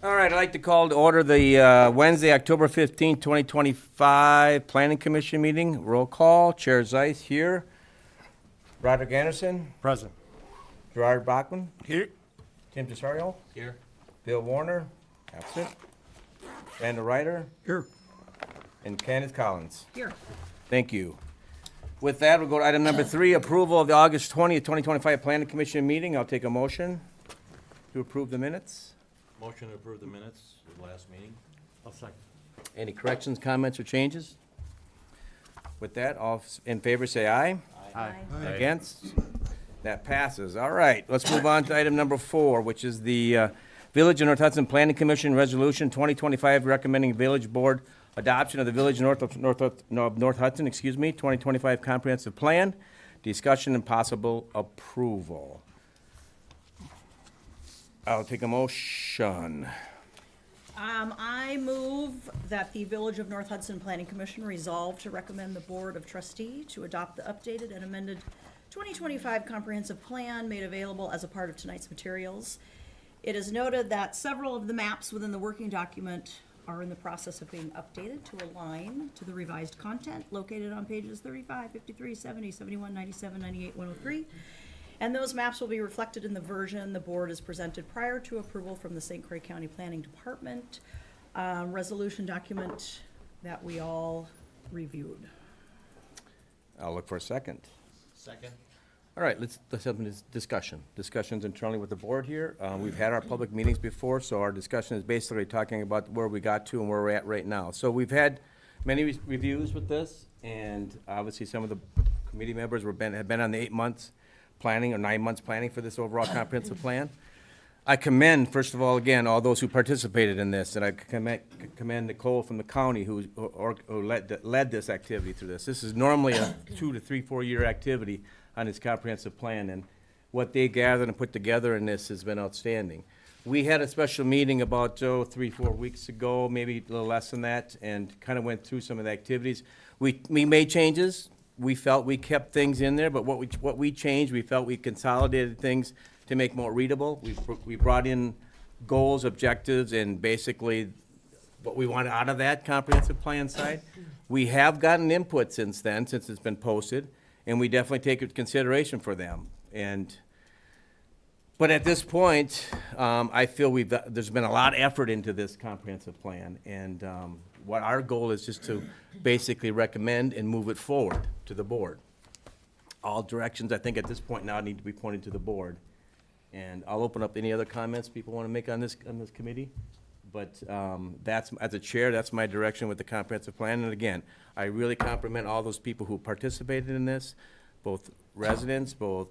All right, I'd like to call to order the Wednesday, October 15th, 2025 Planning Commission meeting. Roll call. Chair Zeiss here. Roderick Anderson. Present. Gerard Bachman. Here. Tim Tesario. Here. Bill Warner. Absent. Randall Ryder. Here. And Candace Collins. Here. Thank you. With that, we'll go to item number 3, approval of the August 20th, 2025 Planning Commission meeting. I'll take a motion to approve the minutes. Motion to approve the minutes of the last meeting. I'll second. Any corrections, comments, or changes? With that, all in favor say aye. Aye. Against? That passes. All right, let's move on to item number 4, which is the Village of North Hudson Planning Commission Resolution 2025 recommending Village Board adoption of the Village of North Hudson, 2025 Comprehensive Plan, discussion and possible approval. I'll take a motion. I move that the Village of North Hudson Planning Commission resolve to recommend the Board of Trustee to adopt the updated and amended 2025 Comprehensive Plan made available as a part of tonight's materials. It is noted that several of the maps within the working document are in the process of being updated to align to the revised content located on pages 35, 53, 70, 71, 97, 98, 103. And those maps will be reflected in the version the board is presented prior to approval from the St. Croix County Planning Department resolution document that we all reviewed. I'll look for a second. Second. All right, let's have this discussion. Discussions internally with the board here. We've had our public meetings before, so our discussion is basically talking about where we got to and where we're at right now. So we've had many reviews with this, and obviously some of the committee members have been on the 8 months planning or 9 months planning for this overall comprehensive plan. I commend, first of all, again, all those who participated in this, and I commend Nicole from the county who led this activity through this. This is normally a 2 to 3, 4 year activity on this comprehensive plan, and what they gathered and put together in this has been outstanding. We had a special meeting about 3, 4 weeks ago, maybe a little less than that, and kind of went through some of the activities. We made changes. We felt we kept things in there, but what we changed, we felt we consolidated things to make more readable. We brought in goals, objectives, and basically what we wanted out of that comprehensive plan side. We have gotten input since then, since it's been posted, and we definitely take into consideration for them. But at this point, I feel there's been a lot of effort into this comprehensive plan, and what our goal is just to basically recommend and move it forward to the board. All directions, I think, at this point now need to be pointed to the board. And I'll open up any other comments people want to make on this committee. But that's, as a chair, that's my direction with the comprehensive plan. And again, I really compliment all those people who participated in this, both residents, both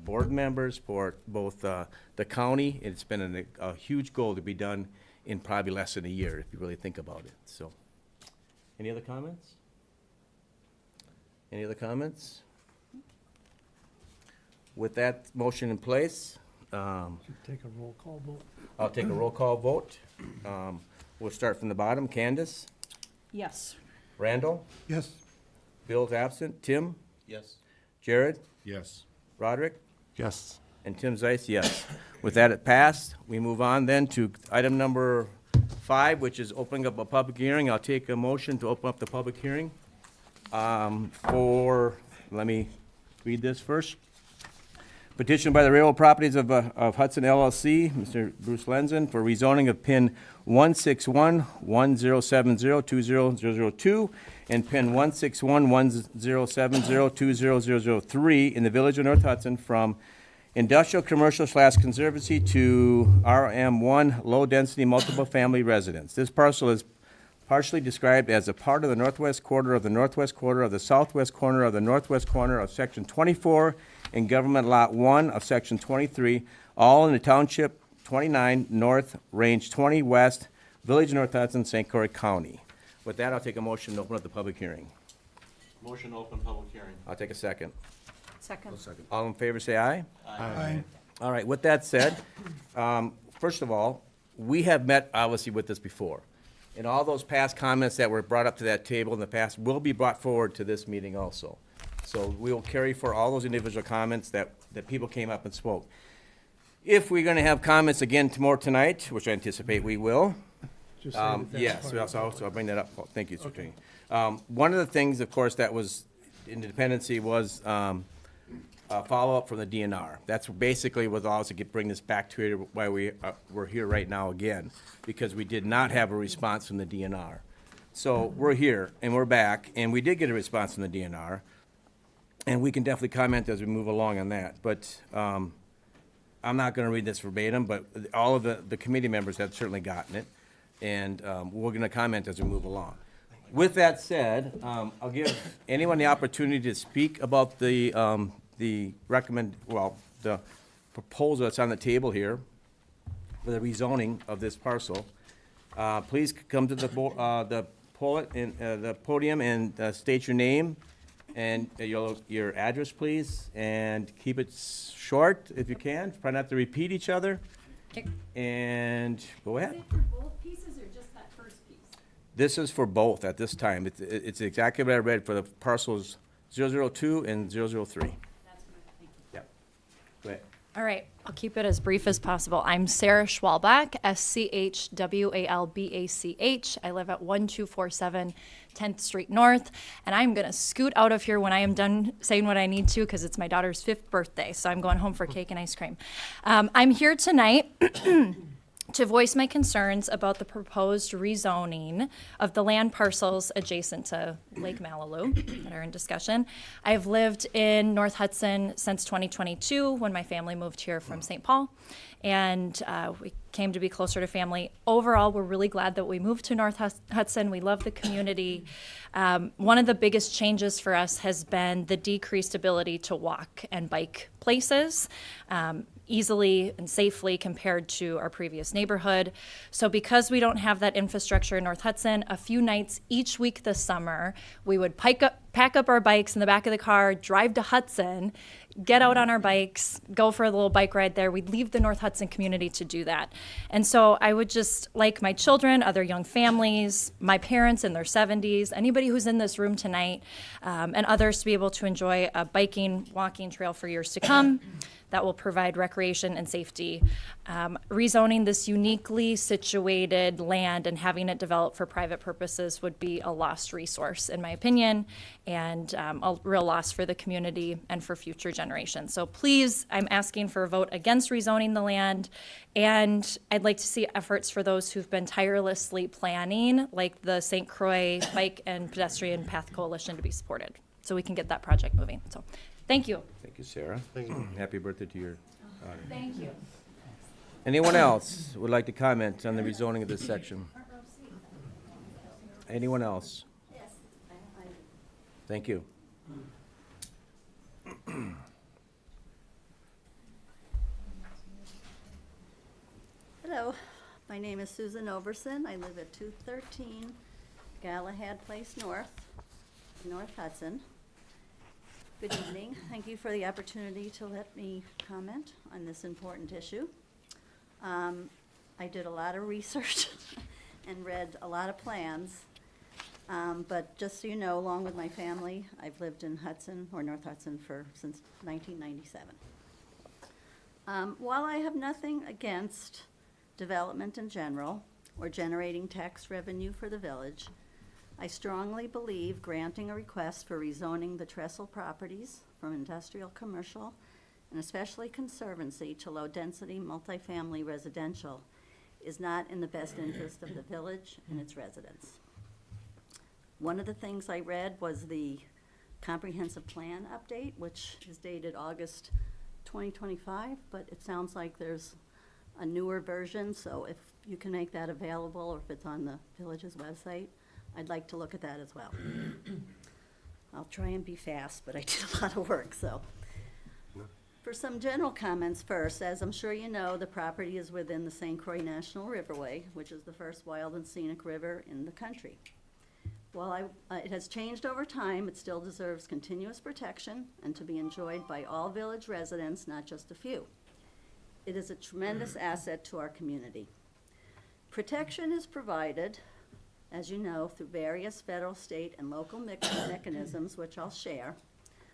board members, both the county. It's been a huge goal to be done in probably less than a year, if you really think about it. So, any other comments? Any other comments? With that motion in place, Take a roll call vote. I'll take a roll call vote. We'll start from the bottom. Candace? Yes. Randall? Yes. Bill's absent. Tim? Yes. Jared? Yes. Roderick? Yes. And Tim Zeiss, yes. With that, it passed. We move on then to item number 5, which is opening up a public hearing. I'll take a motion to open up the public hearing let me read this first. Petition by the Railroad Properties of Hudson LLC, Mr. Bruce Lenzen, for rezoning of PIN 161-1070-2002 and PIN 161-1070-2003 in the Village of North Hudson from industrial, commercial / conservancy to RM1 low-density multiple family residence. This parcel is partially described as a part of the northwest quarter of the northwest quarter of the southwest corner of the northwest corner of Section 24 in Government Lot 1 of Section 23, all in the Township 29 North, Range 20 West, Village of North Hudson, St. Croix County. With that, I'll take a motion to open up the public hearing. Motion to open public hearing. I'll take a second. Second. All in favor, say aye. Aye. All right, with that said, first of all, we have met, obviously, with this before. And all those past comments that were brought up to that table in the past will be brought forward to this meeting also. So we will carry for all those individual comments that people came up and spoke. If we're gonna have comments again tomorrow tonight, which I anticipate we will, Just say that that's yes, part of so I'll bring that up. Thank you, Mr. Attorney. One of the things, of course, that was in the dependency was a follow-up from the DNR. That's basically what allows us to bring this back to here, why we're here right now again, because we did not have a response from the DNR. So we're here, and we're back, and we did get a response from the DNR, and we can definitely comment as we move along on that. But I'm not gonna read this verbatim, but all of the committee members have certainly gotten it, and we're gonna comment as we move along. With that said, I'll give anyone the opportunity to speak about the proposal that's on the table here for the rezoning of this parcel. Please come to the podium and state your name and your address, please, and keep it short if you can. Try not to repeat each other. And go Is ahead. it for both pieces or just that first piece? This is for both at this time. It's exactly what I read for the parcels 002 and 003. That's what I think. Yep. Go ahead. All right, I'll keep it as brief as possible. I'm Sarah Schwalbach, SCHWALBACH. I live at 1247 10th Street North, and I'm going to scoot out of here when I am done saying what I need to because it's my daughter's 5th birthday, so I'm going home for cake and ice cream. I'm here tonight to voice my concerns about the proposed rezoning of the land parcels adjacent to Lake Malibu that are in discussion. I've lived in North Hudson since 2022 when my family moved here from St. Paul, and we came to be closer to family. Overall, we're really glad that we moved to North Hudson. We love the community. One of the biggest changes for us has been the decreased ability to walk and bike places easily and safely compared to our previous neighborhood. So because we don't have that infrastructure in North Hudson, a few nights each week this summer, we would pack up our bikes in the back of the car, drive to Hudson, get out on our bikes, go for a little bike ride there. We'd leave the North Hudson community to do that. And so I would just like my children, other young families, my parents in their 70s, anybody who's in this room tonight, and others to be able to enjoy a biking, walking trail for years to come that will provide recreation and safety. Rezoning this uniquely situated land and having it developed for private purposes would be a lost resource, in my opinion, and a real loss for the community and for future generations. So please, I'm asking for a vote against rezoning the land, and I'd like to see efforts for those who've been tirelessly planning, like the St. Croix Bike and Pedestrian Path Coalition, to be supported, so we can get that project moving. So, thank you. Thank you, Sarah. Happy birthday to your daughter. Thank you. Anyone else would like to comment on the rezoning of this section? Anyone else? Yes. Thank you. Hello, my name is Susan Overson. I live at 213 Galahad Place North, North Hudson. Good evening. Thank you for the opportunity to let me comment on this important issue. I did a lot of research and read a lot of plans. But just so you know, along with my family, I've lived in Hudson, or North Hudson, since 1997. While I have nothing against development in general or generating tax revenue for the village, I strongly believe granting a request for rezoning the trestle properties from industrial, commercial, and especially conservancy to low-density multifamily residential is not in the best interest of the village and its residents. One of the things I read was the comprehensive plan update, which is dated August 2025, but it sounds like there's a newer version, so if you can make that available or if it's on the village's website, I'd like to look at that as well. I'll try and be fast, but I did a lot of work, so. For some general comments first, as I'm sure you know, the property is within the St. Croix National Riverway, which is the first wild and scenic river in the country. While it has changed over time, it still deserves continuous protection and to be enjoyed by all village residents, not just a few. It is a tremendous asset to our community. Protection is provided, as you know, through various federal, state, and local mechanisms, which I'll share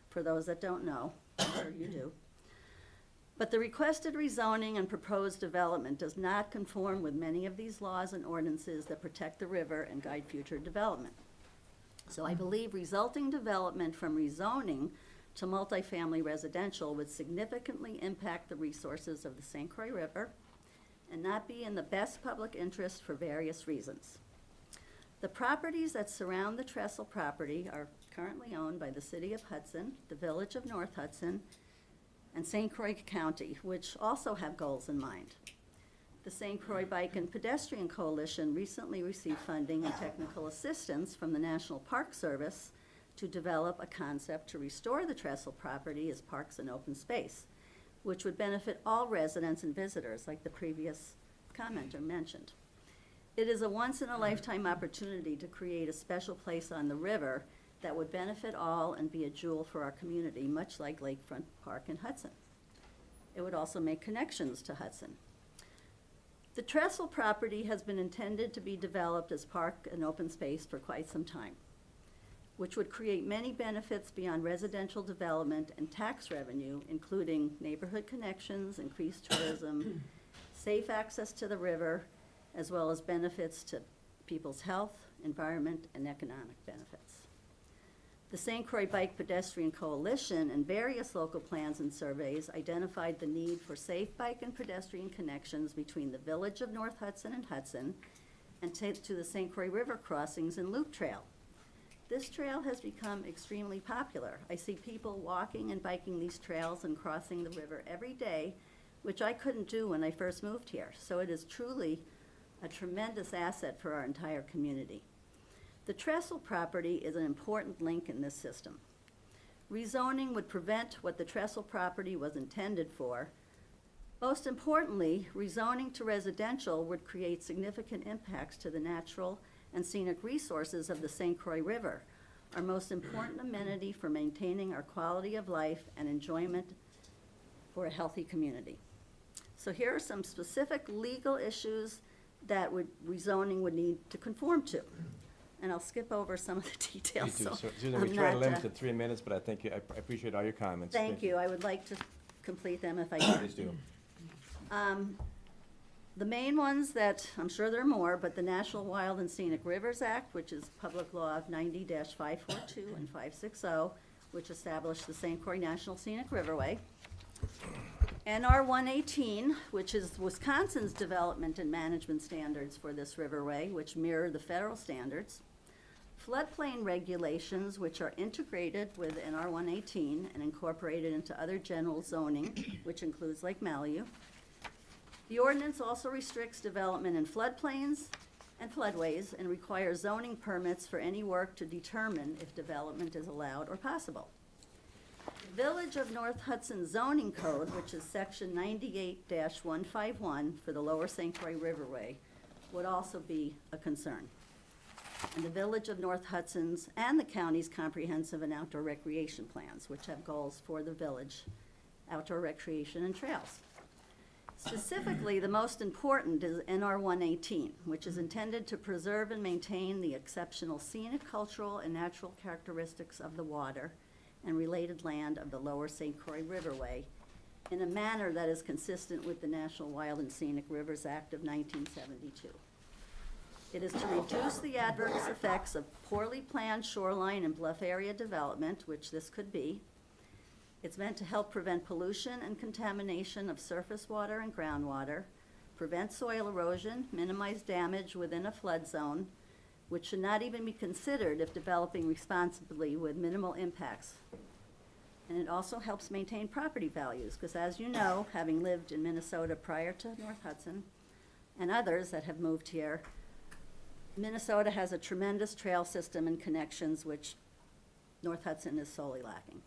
for those that don't know. I'm sure you do. But the requested rezoning and proposed development does not conform with many of these laws and ordinances that protect the river and guide future development. So I believe resulting development from rezoning to multifamily residential would significantly impact the resources of the St. Croix River and not be in the best public interest for various reasons. The properties that surround the trestle property are currently owned by the City of Hudson, the Village of North Hudson, and St. Croix County, which also have goals in mind. The St. Croix Bike and Pedestrian Coalition recently received funding and technical assistance from the National Park Service to develop a concept to restore the trestle property as parks and open space, which would benefit all residents and visitors, like the previous commenter mentioned. It is a once-in-a-lifetime opportunity to create a special place on the river that would benefit all and be a jewel for our community, much like Lakefront Park in Hudson. It would also make connections to Hudson. The trestle property has been intended to be developed as park and open space for quite some time, which would create many benefits beyond residential development and tax revenue, including neighborhood connections, increased tourism, safe access to the river, as well as benefits to people's health, environment, and economic benefits. The St. Croix Bike Pedestrian Coalition and various local plans and surveys identified the need for safe bike and pedestrian connections between the Village of North Hudson and Hudson and to the St. Croix River crossings and Loop Trail. This trail has become extremely popular. I see people walking and biking these trails and crossing the river every day, which I couldn't do when I first moved here. So it is truly a tremendous asset for our entire community. The trestle property is an important link in this system. Rezoning would prevent what the trestle property was intended for. Most importantly, rezoning to residential would create significant impacts to the natural and scenic resources of the St. Croix River, our most important amenity for maintaining our quality of life and enjoyment for a healthy community. So here are some specific legal issues that rezoning would need to conform to. And I'll skip over some of the Me details. too. So So, Susan, I'm we try to not, limit to 3 minutes, but I think, I appreciate all your comments. Thank you. I would like to complete them if I can. Please do. The main ones that, I'm sure there are more, but the National Wild and Scenic Rivers Act, which is Public Law 90-542 and 560, which established the St. Croix National Scenic Riverway. NR 118, which is Wisconsin's development and management standards for this riverway, which mirror the federal standards. Floodplain regulations, which are integrated with NR 118 and incorporated into other general zoning, which includes Lake Malibu. The ordinance also restricts development in floodplains and floodways and requires zoning permits for any work to determine if development is allowed or possible. The Village of North Hudson zoning code, which is section 98-151 for the lower St. Croix Riverway, would also be a concern. And the Village of North Hudson's and the county's comprehensive and outdoor recreation plans, which have goals for the village, outdoor recreation and trails. Specifically, the most important is NR 118, which is intended to preserve and maintain the exceptional scenic, cultural, and natural characteristics of the water and related land of the lower St. Croix Riverway in a manner that is consistent with the National Wild and Scenic Rivers Act of 1972. It is to reduce the adverse effects of poorly planned shoreline and bluff area development, which this could be. It's meant to help prevent pollution and contamination of surface water and groundwater, prevent soil erosion, minimize damage within a flood zone, which should not even be considered if developing responsibly with minimal impacts. And it also helps maintain property values, because as you know, having lived in Minnesota prior to North Hudson, and others that have moved here, Minnesota has a tremendous trail system and connections, which North Hudson is solely lacking.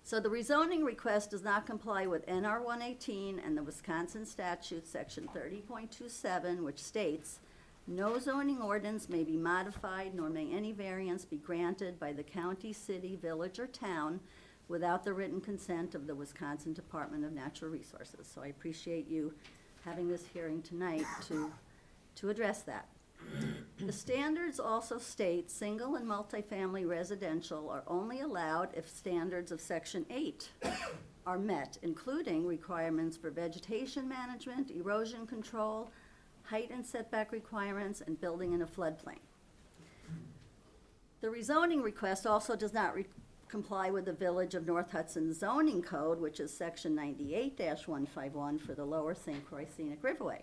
So the rezoning request does not comply with NR 118 and the Wisconsin statute, section 30.27, which states, "No zoning ordinance may be modified, nor may any variance be granted by the county, city, village, or town without the written consent of the Wisconsin Department of Natural Resources." So I appreciate you having this hearing tonight to address that. The standards also state single and multifamily residential are only allowed if standards of section 8 are met, including requirements for vegetation management, erosion control, height and setback requirements, and building in a floodplain. The rezoning request also does not comply with the Village of North Hudson zoning code, which is section 98-151 for the lower St. Croix Scenic Riverway,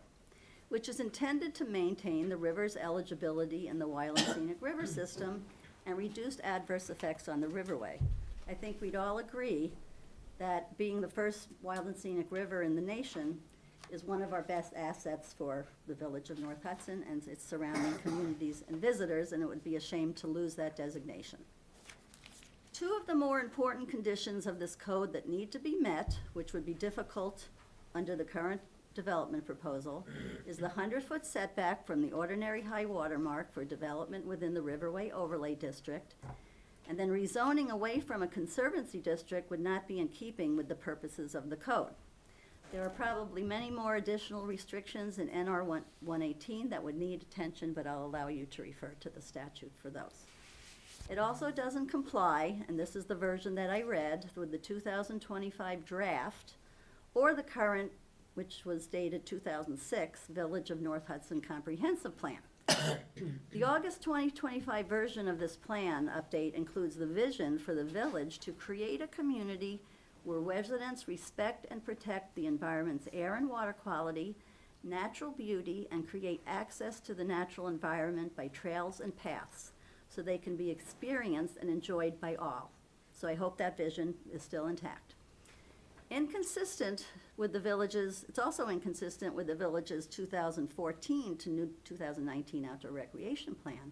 which is intended to maintain the river's eligibility in the Wild and Scenic River System and reduce adverse effects on the riverway. I think we'd all agree that being the first wild and scenic river in the nation is one of our best assets for the Village of North Hudson and its surrounding communities and visitors, and it would be a shame to lose that designation. Two of the more important conditions of this code that need to be met, which would be difficult under the current development proposal, is the 100-foot setback from the ordinary high water mark for development within the Riverway Overlay District, and then rezoning away from a conservancy district would not be in keeping with the purposes of the code. There are probably many more additional restrictions in NR 118 that would need attention, but I'll allow you to refer to the statute for those. It also doesn't comply, and this is the version that I read, with the 2025 draft or the current, which was dated 2006, Village of North Hudson Comprehensive Plan. The August 2025 version of this plan update includes the vision for the village to create a community where residents respect and protect the environment's air and water quality, natural beauty, and create access to the natural environment by trails and paths so they can be experienced and enjoyed by all. So I hope that vision is still intact. Inconsistent with the village's, it's also inconsistent with the village's 2014 to 2019 outdoor recreation plan,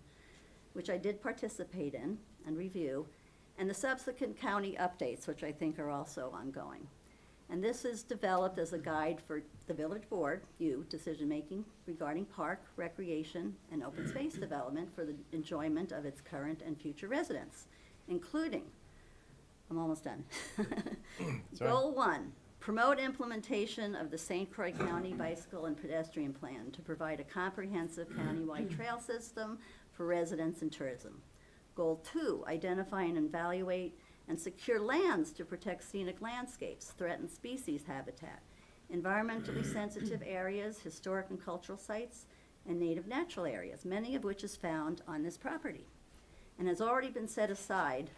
which I did participate in and review, and the subsequent county updates, which I think are also ongoing. And this is developed as a guide for the village board, decision-making regarding park, recreation, and open space development for the enjoyment of its current and future residents, including, I'm almost done. Goal 1, promote implementation of the St. Croix County Bicycle and Pedestrian Plan to provide a comprehensive countywide trail system for residents and tourism. Goal 2, identify and evaluate and secure lands to protect scenic landscapes, threatened species habitat, environmentally sensitive areas, historic and cultural sites, and native natural areas, many of which is found on this property and has already been set aside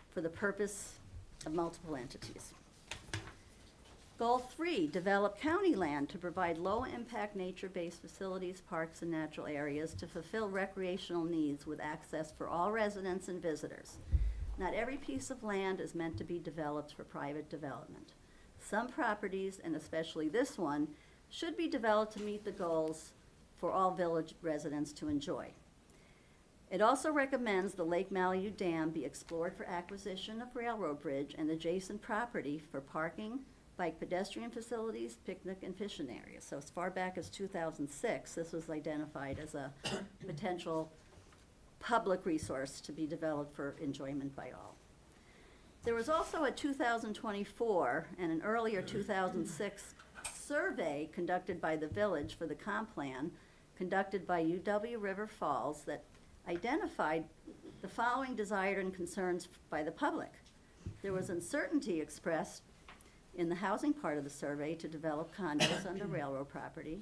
for the purpose of multiple entities. Goal 3, develop county land to provide low-impact nature-based facilities, parks, and natural areas to fulfill recreational needs with access for all residents and visitors. Not every piece of land is meant to be developed for private development. Some properties, and especially this one, should be developed to meet the goals for all village residents to enjoy. It also recommends the Lake Malibu Dam be explored for acquisition of railroad bridge and adjacent property for parking, bike pedestrian facilities, picnic and fishing areas. So as far back as 2006, this was identified as a potential public resource to be developed for enjoyment by all. There was also a 2024 and an earlier 2006 survey conducted by the village for the comp plan, conducted by UW River Falls, that identified the following desired and concerns by the public. There was uncertainty expressed in the housing part of the survey to develop condos on the railroad property.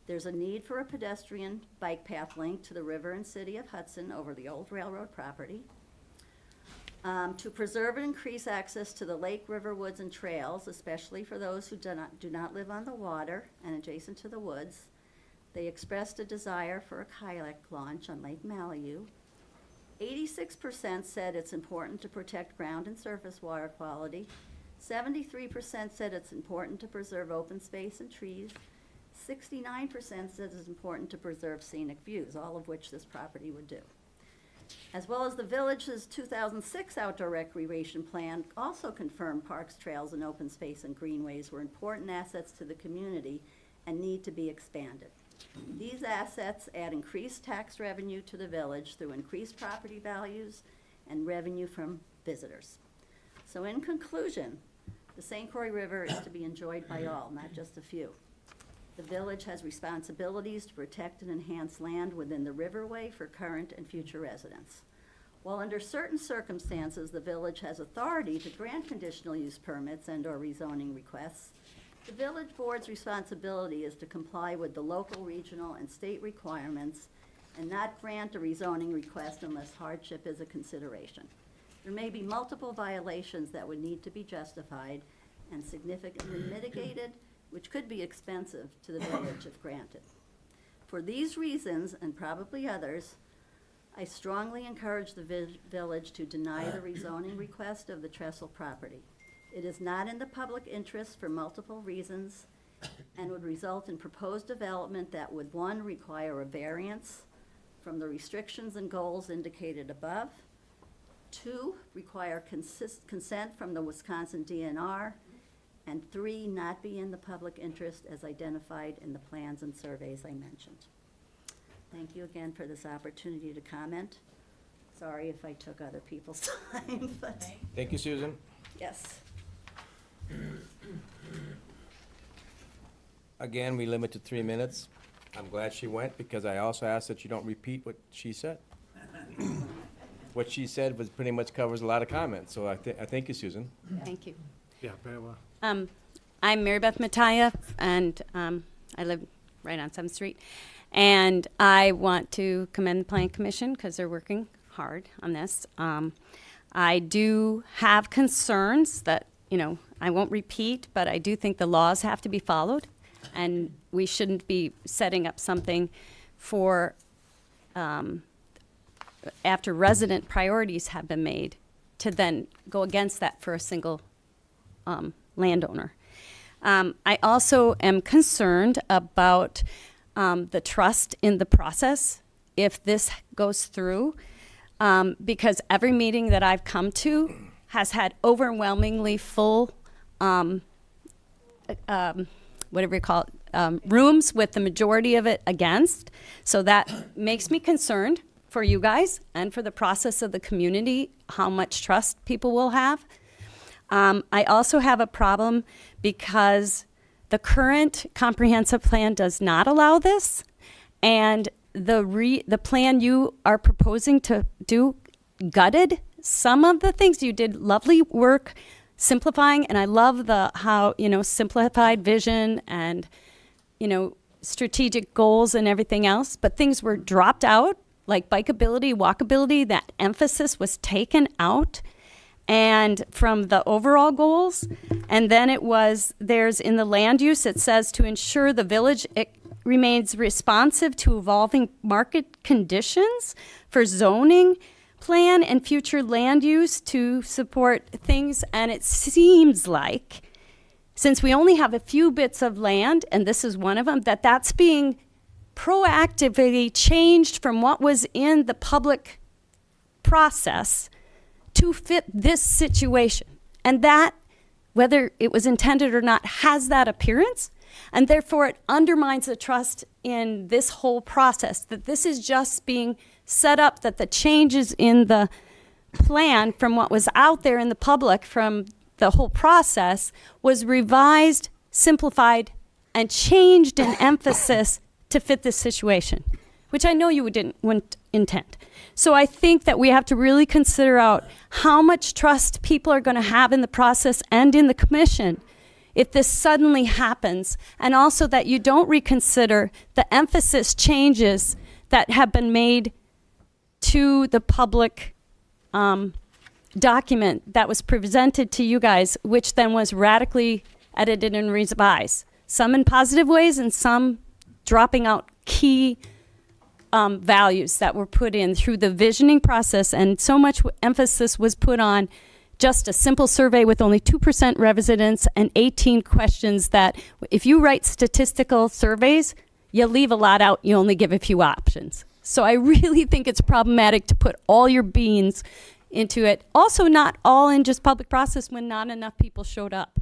There's a need for a pedestrian bike path link to the river and city of Hudson over the old railroad property. To preserve and increase access to the lake, river, woods, and trails, especially for those who do not live on the water and adjacent to the woods. They expressed a desire for a kayak launch on Lake Malibu. 86% said it's important to protect ground and surface water quality. 73% said it's important to preserve open space and trees. 69% said it's important to preserve scenic views, all of which this property would do. As well as the village's 2006 outdoor recreation plan also confirmed parks, trails, and open space and greenways were important assets to the community and need to be expanded. These assets add increased tax revenue to the village through increased property values and revenue from visitors. So in conclusion, the St. Croix River is to be enjoyed by all, not just a few. The village has responsibilities to protect and enhance land within the riverway for current and future residents. While under certain circumstances, the village has authority to grant conditional use permits and/or rezoning requests, the village board's responsibility is to comply with the local, regional, and state requirements and not grant a rezoning request unless hardship is a consideration. There may be multiple violations that would need to be justified and significantly mitigated, which could be expensive to the village if granted. For these reasons, and probably others, I strongly encourage the village to deny the rezoning request of the Trestle property. It is not in the public interest for multiple reasons and would result in proposed development that would, one, require a variance from the restrictions and goals indicated above, two, require consent from the Wisconsin DNR, and three, not be in the public interest as identified in the plans and surveys I mentioned. Thank you again for this opportunity to comment. Sorry if I took other people's time, but Thank you, Susan. yes. Again, we limit to 3 minutes. I'm glad she went because I also asked that you don't repeat what she said. What she said was pretty much covers a lot of comments, so I thank you, Susan. Thank you. Yeah, very well. I'm Mary Beth Mattia, and I live right on 7th Street. And I want to commend the Planning Commission because they're working hard on this. I do have concerns that, I won't repeat, but I do think the laws have to be followed. And we shouldn't be setting up something for, after resident priorities have been made, to then go against that for a single landowner. I also am concerned about the trust in the process if this goes through, because every meeting that I've come to has had overwhelmingly full, whatever you call it, rooms with the majority of it against. So that makes me concerned for you guys and for the process of the community, how much trust people will have. I also have a problem because the current comprehensive plan does not allow this, and the plan you are proposing to do gutted some of the things. You did lovely work simplifying, and I love how simplified vision and strategic goals and everything else, but things were dropped out, like bikeability, walkability. That emphasis was taken out and from the overall goals. And then there's in the land use, it says to ensure the village remains responsive to evolving market conditions for zoning plan and future land use to support things. And it seems like, since we only have a few bits of land, and this is one of them, that's being proactively changed from what was in the public process to fit this situation. And that, whether it was intended or not, has that appearance. And therefore, it undermines the trust in this whole process, that this is just being set up, that the changes in the plan from what was out there in the public from the whole process was revised, simplified, and changed in emphasis to fit this situation, which I know you wouldn't intend. So I think that we have to really consider out how much trust people are going to have in the process and in the commission if this suddenly happens, and also that you don't reconsider the emphasis changes that have been made to the public document that was presented to you guys, which then was radically edited and revised, some in positive ways and some dropping out key values that were put in through the visioning process. And so much emphasis was put on just a simple survey with only 2% residents and 18 questions that if you write statistical surveys, you leave a lot out, you only give a few options. So I really think it's problematic to put all your beans into it. Also, not all in just public process when not enough people showed up.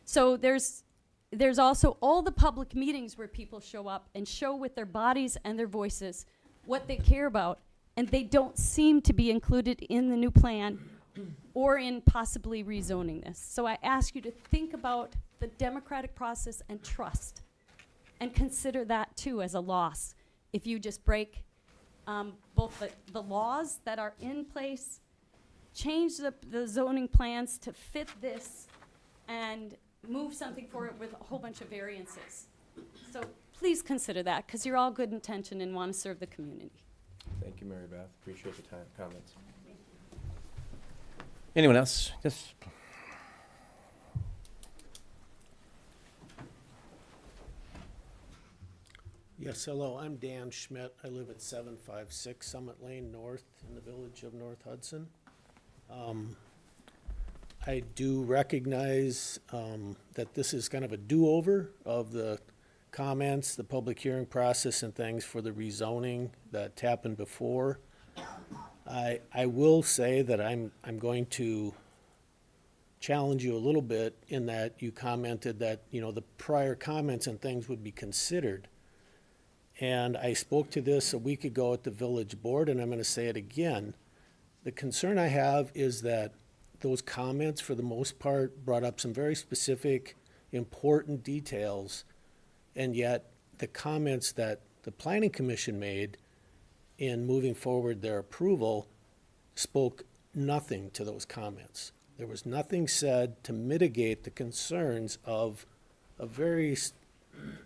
So there's also all the public meetings where people show up and show with their bodies and their voices what they care about, and they don't seem to be included in the new plan or in possibly rezoning this. So I ask you to think about the democratic process and trust, and consider that too as a loss if you just break both the laws that are in place, change the zoning plans to fit this, and move something forward with a whole bunch of variances. So please consider that, because you're all good intention and want to serve the community. Thank you, Mary Beth. Appreciate the time, comments. Anyone else? Yes. Yes, hello, I'm Dan Schmidt. I live at 756 Summit Lane North in the village of North Hudson. I do recognize that this is kind of a do-over of the comments, the public hearing process and things for the rezoning that happened before. I will say that I'm going to challenge you a little bit in that you commented that, you know, the prior comments and things would be considered. And I spoke to this a week ago at the village board, and I'm going to say it again. The concern I have is that those comments, for the most part, brought up some very specific, important details, and yet the comments that the planning commission made in moving forward their approval spoke nothing to those comments. There was nothing said to mitigate the concerns of a very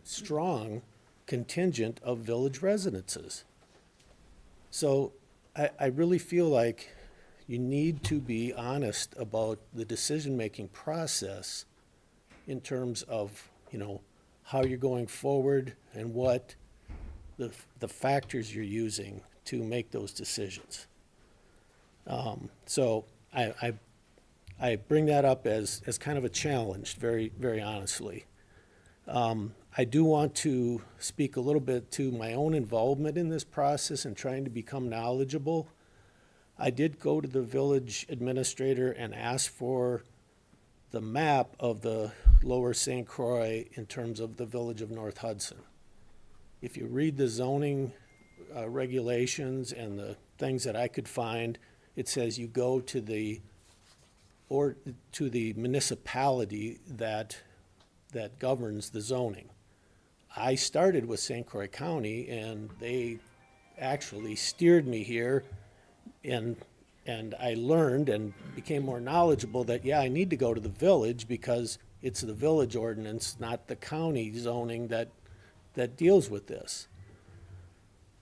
strong contingent of village residences. So I really feel like you need to be honest about the decision-making process in terms of, you know, how you're going forward and what the factors you're using to make those decisions. So I bring that up as kind of a challenge, very, very honestly. I do want to speak a little bit to my own involvement in this process and trying to become knowledgeable. I did go to the village administrator and ask for the map of the lower St. Croix in terms of the village of North Hudson. If you read the zoning regulations and the things that I could find, it says you go to the municipality that governs the zoning. I started with St. Croix County, and they actually steered me here, and I learned and became more knowledgeable that, yeah, I need to go to the village because it's the village ordinance, not the county zoning that deals with this.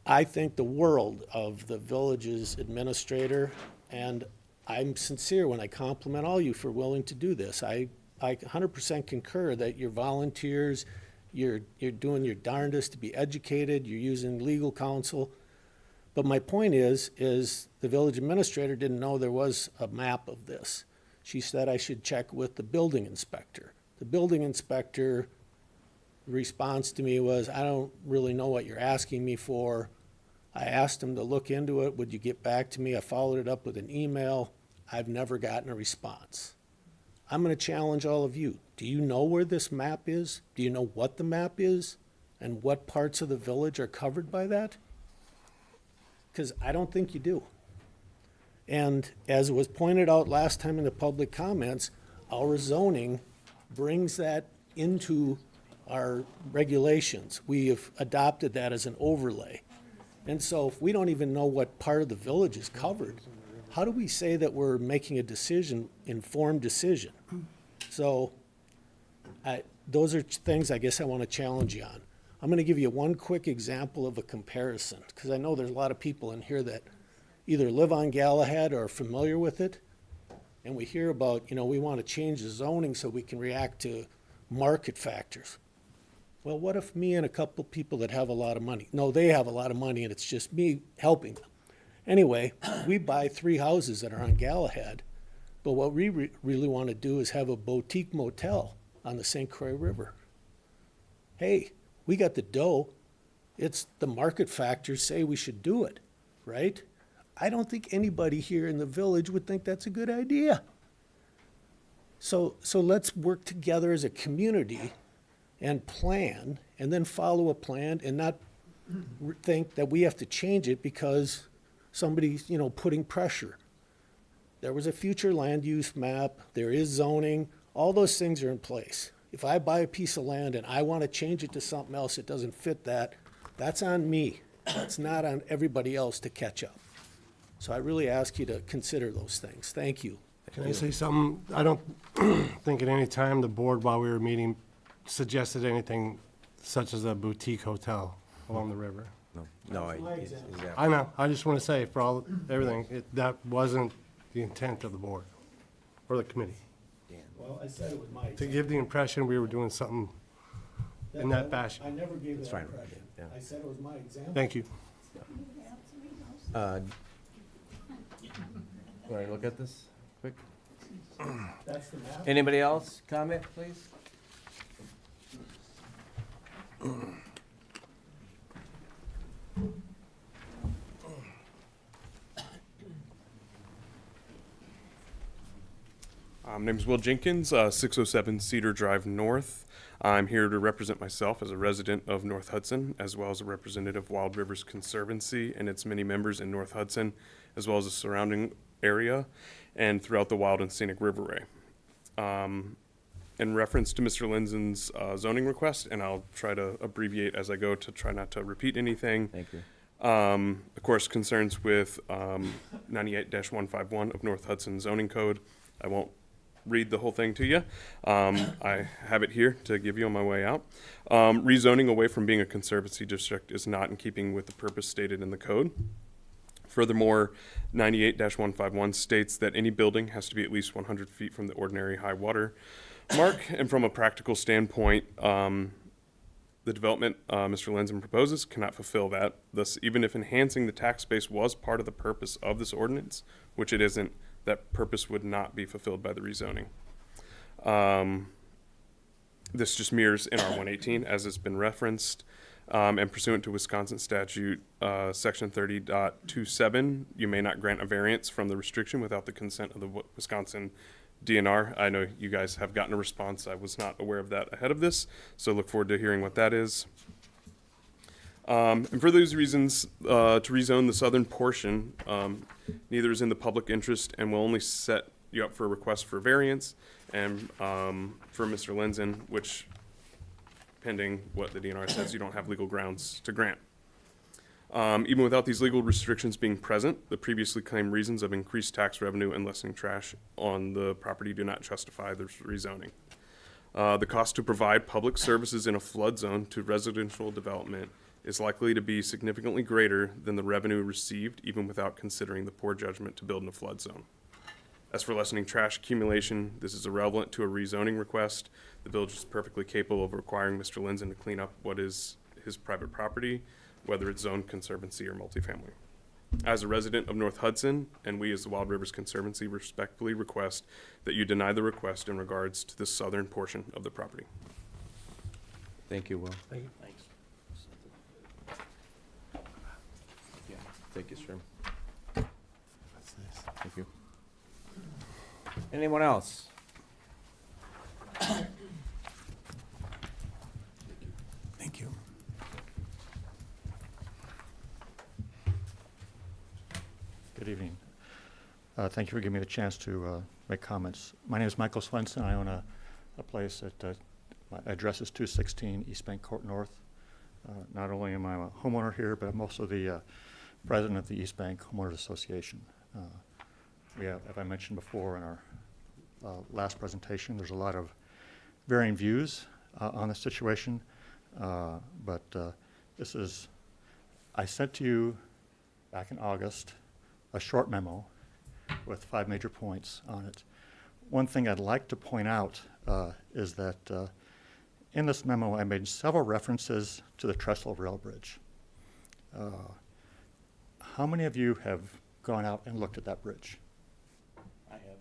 I think the world of the village's administrator, and I'm sincere when I compliment all you for willing to do this. I 100% concur that you're volunteers, you're doing your darndest to be educated, you're using legal counsel. But my point is the village administrator didn't know there was a map of this. She said I should check with the building inspector. The building inspector response to me was, I don't really know what you're asking me for. I asked him to look into it. Would you get back to me? I followed it up with an email. I've never gotten a response. I'm going to challenge all of you. Do you know where this map is? Do you know what the map is? And what parts of the village are covered by that? Because I don't think you do. And as was pointed out last time in the public comments, our zoning brings that into our regulations. We have adopted that as an overlay. And so if we don't even know what part of the village is covered, how do we say that we're making a decision, informed decision? So those are things I guess I want to challenge you on. I'm going to give you one quick example of a comparison, because I know there's a lot of people in here that either live on Galahad or are familiar with it. And we hear about, you know, we want to change the zoning so we can react to market factors. Well, what if me and a couple people that have a lot of money? No, they have a lot of money and it's just me helping them. Anyway, we buy 3 houses that are on Galahad, but what we really want to do is have a boutique motel on the St. Croix River. Hey, we got the dough. It's the market factors say we should do it, right? I don't think anybody here in the village would think that's a good idea. So let's work together as a community and plan, and then follow a plan and not think that we have to change it because somebody's, you know, putting pressure. There was a future land use map, there is zoning, all those things are in place. If I buy a piece of land and I want to change it to something else that doesn't fit that, that's on me. it's not on everybody else to catch up. So I really ask you to consider those things. Thank you. Can I say something? I don't think at any time the board, while we were meeting, suggested anything such as a boutique hotel along the river. No, I know, I just want to say, for all, everything, that wasn't the intent of the board or the committee. Well, I said it was my. To give the impression we were doing something in that fashion. I never gave That's that fine. impression. Yeah. I said it was my example. Thank you. Want to look at this quick? That's the map. Anybody else comment, please? My name is Will Jenkins, 607 Cedar Drive North. I'm here to represent myself as a resident of North Hudson, as well as a representative of Wild Rivers Conservancy and its many members in North Hudson, as well as the surrounding area and throughout the Wild and Scenic Riverway. In reference to Mr. Lindson's zoning request, and I'll try to abbreviate as I go to try not to repeat anything. Thank you. Of course, concerns with 98-151 of North Hudson zoning code. I won't read the whole thing to you. I have it here to give you on my way out. Rezoning away from being a conservancy district is not in keeping with the purpose stated in the code. Furthermore, 98-151 states that any building has to be at least 100 feet from the ordinary high water mark. And from a practical standpoint, the development Mr. Linson proposes cannot fulfill that. Thus, even if enhancing the tax base was part of the purpose of this ordinance, which it isn't, that purpose would not be fulfilled by the rezoning. This just mirrors NR 118 as it's been referenced, and pursuant to Wisconsin statute section 30.27, you may not grant a variance from the restriction without the consent of the Wisconsin DNR. I know you guys have gotten a response. I was not aware of that ahead of this, so look forward to hearing what that is. And for those reasons, to rezone the southern portion, neither is in the public interest and will only set you up for a request for variance and for Mr. Linson, which, pending what the DNR says, you don't have legal grounds to grant. Even without these legal restrictions being present, the previously claimed reasons of increased tax revenue and lessening trash on the property do not justify the rezoning. The cost to provide public services in a flood zone to residential development is likely to be significantly greater than the revenue received, even without considering the poor judgment to build in a flood zone. As for lessening trash accumulation, this is irrelevant to a rezoning request. The village is perfectly capable of requiring Mr. Linson to clean up what is his private property, whether it's zoned conservancy or multifamily. As a resident of North Hudson, and we as the Wild Rivers Conservancy respectfully request that you deny the request in regards to the southern portion of the property. Thank you, Will. Thank you. Thanks. Thank you, sir. Thank you. Anyone else? Thank you. Good evening. Thank you for giving me the chance to make comments. My name is Michael Swenson. I own a place at, my address is 216 East Bank Court North. Not only am I a homeowner here, but I'm also the president of the East Bank Homeowners Association. We have, as I mentioned before in our last presentation, there's a lot of varying views on the situation, but this is, I sent to you back in August a short memo with 5 major points on it. One thing I'd like to point out is that in this memo I made several references to the Trestle Rail Bridge. How many of you have gone out and looked at that bridge? I have.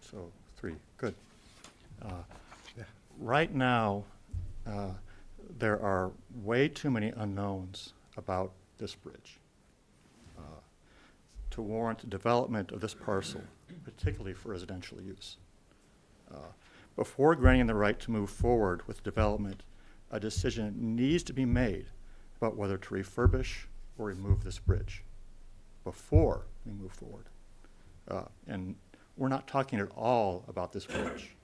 So 3, good. Right now, there are way too many unknowns about this bridge to warrant development of this parcel, particularly for residential use. Before granting the right to move forward with development, a decision needs to be made about whether to refurbish or remove this bridge before we move forward. And we're not talking at all about this bridge.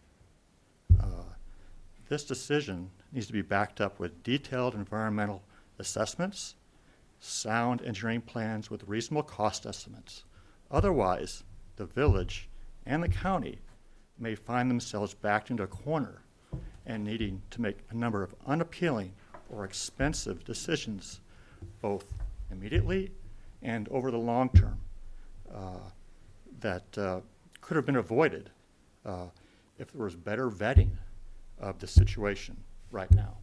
This decision needs to be backed up with detailed environmental assessments sound engineering plans with reasonable cost estimates. Otherwise, the village and the county may find themselves backed into a corner and needing to make a number of unappealing or expensive decisions, both immediately and over the long term, that could have been avoided if there was better vetting of the situation right now.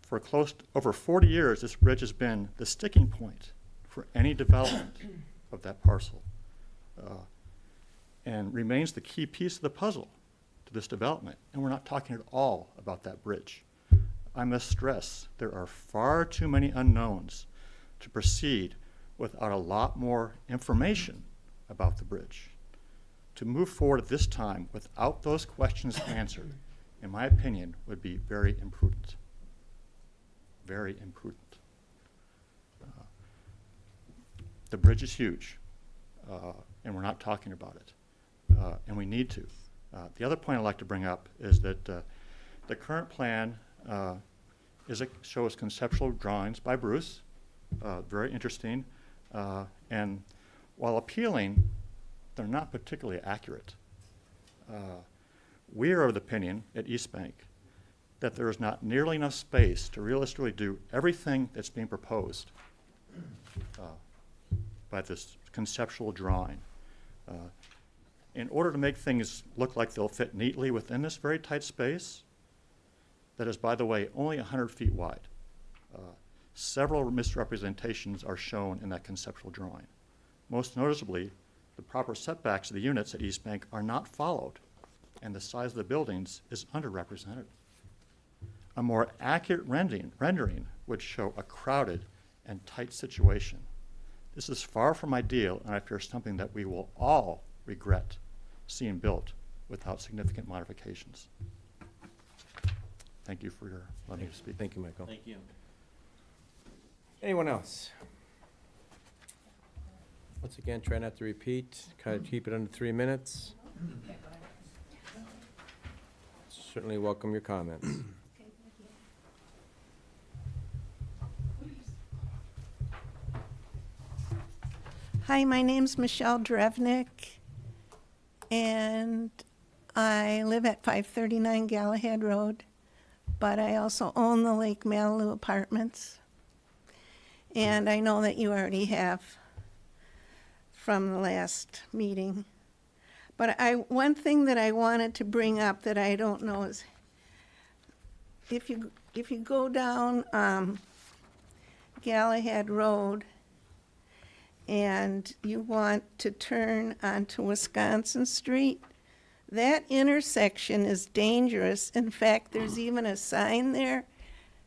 For over 40 years, this bridge has been the sticking point for any development of that parcel, and remains the key piece of the puzzle to this development. And we're not talking at all about that bridge. I must stress there are far too many unknowns to proceed without a lot more information about the bridge. To move forward at this time without those questions answered, in my opinion, would be very imprudent. Very imprudent. The bridge is huge, and we're not talking about it, and we need to. The other point I'd like to bring up is that the current plan shows conceptual drawings by Bruce, very interesting, and while appealing, they're not particularly accurate. We are of the opinion at East Bank that there is not nearly enough space to realistically do everything that's being proposed by this conceptual drawing. In order to make things look like they'll fit neatly within this very tight space, that is, by the way, only 100 feet wide, several misrepresentations are shown in that conceptual drawing. Most noticeably, the proper setbacks of the units at East Bank are not followed, and the size of the buildings is underrepresented. A more accurate rendering would show a crowded and tight situation. This is far from ideal, and I fear something that we will all regret seeing built without significant modifications. Thank you for letting me speak. Thank you, Michael. Thank you. Anyone else? Once again, try not to repeat, kind of keep it under 3 minutes. Certainly welcome your comments. Hi, my name's Michelle Drevnick, and I live at 539 Galahad Road, but I also own the Lake Malibu Apartments. And I know that you already have from the last meeting. But one thing that I wanted to bring up that I don't know is if you go down Galahad Road, and you want to turn onto Wisconsin Street, that intersection is dangerous. In fact, there's even a sign there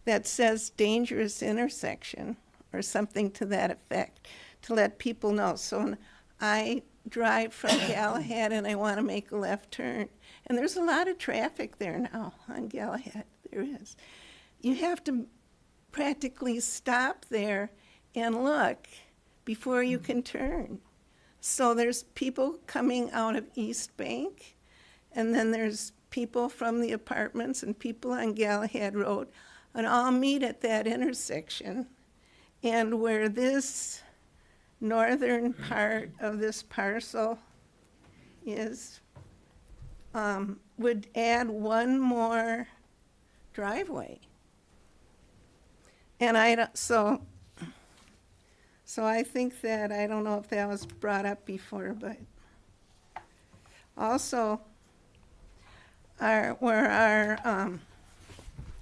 that says dangerous intersection or something to that effect to let people know. So when I drive from Galahad and I want to make a left turn, and there's a lot of traffic there now on Galahad, there is. You have to practically stop there and look before you can turn. So there's people coming out of East Bank, and then there's people from the apartments and people on Galahad Road, and all meet at that intersection. And where this northern part of this parcel is, would add one more driveway. And so I think that, I don't know if that was brought up before, but also I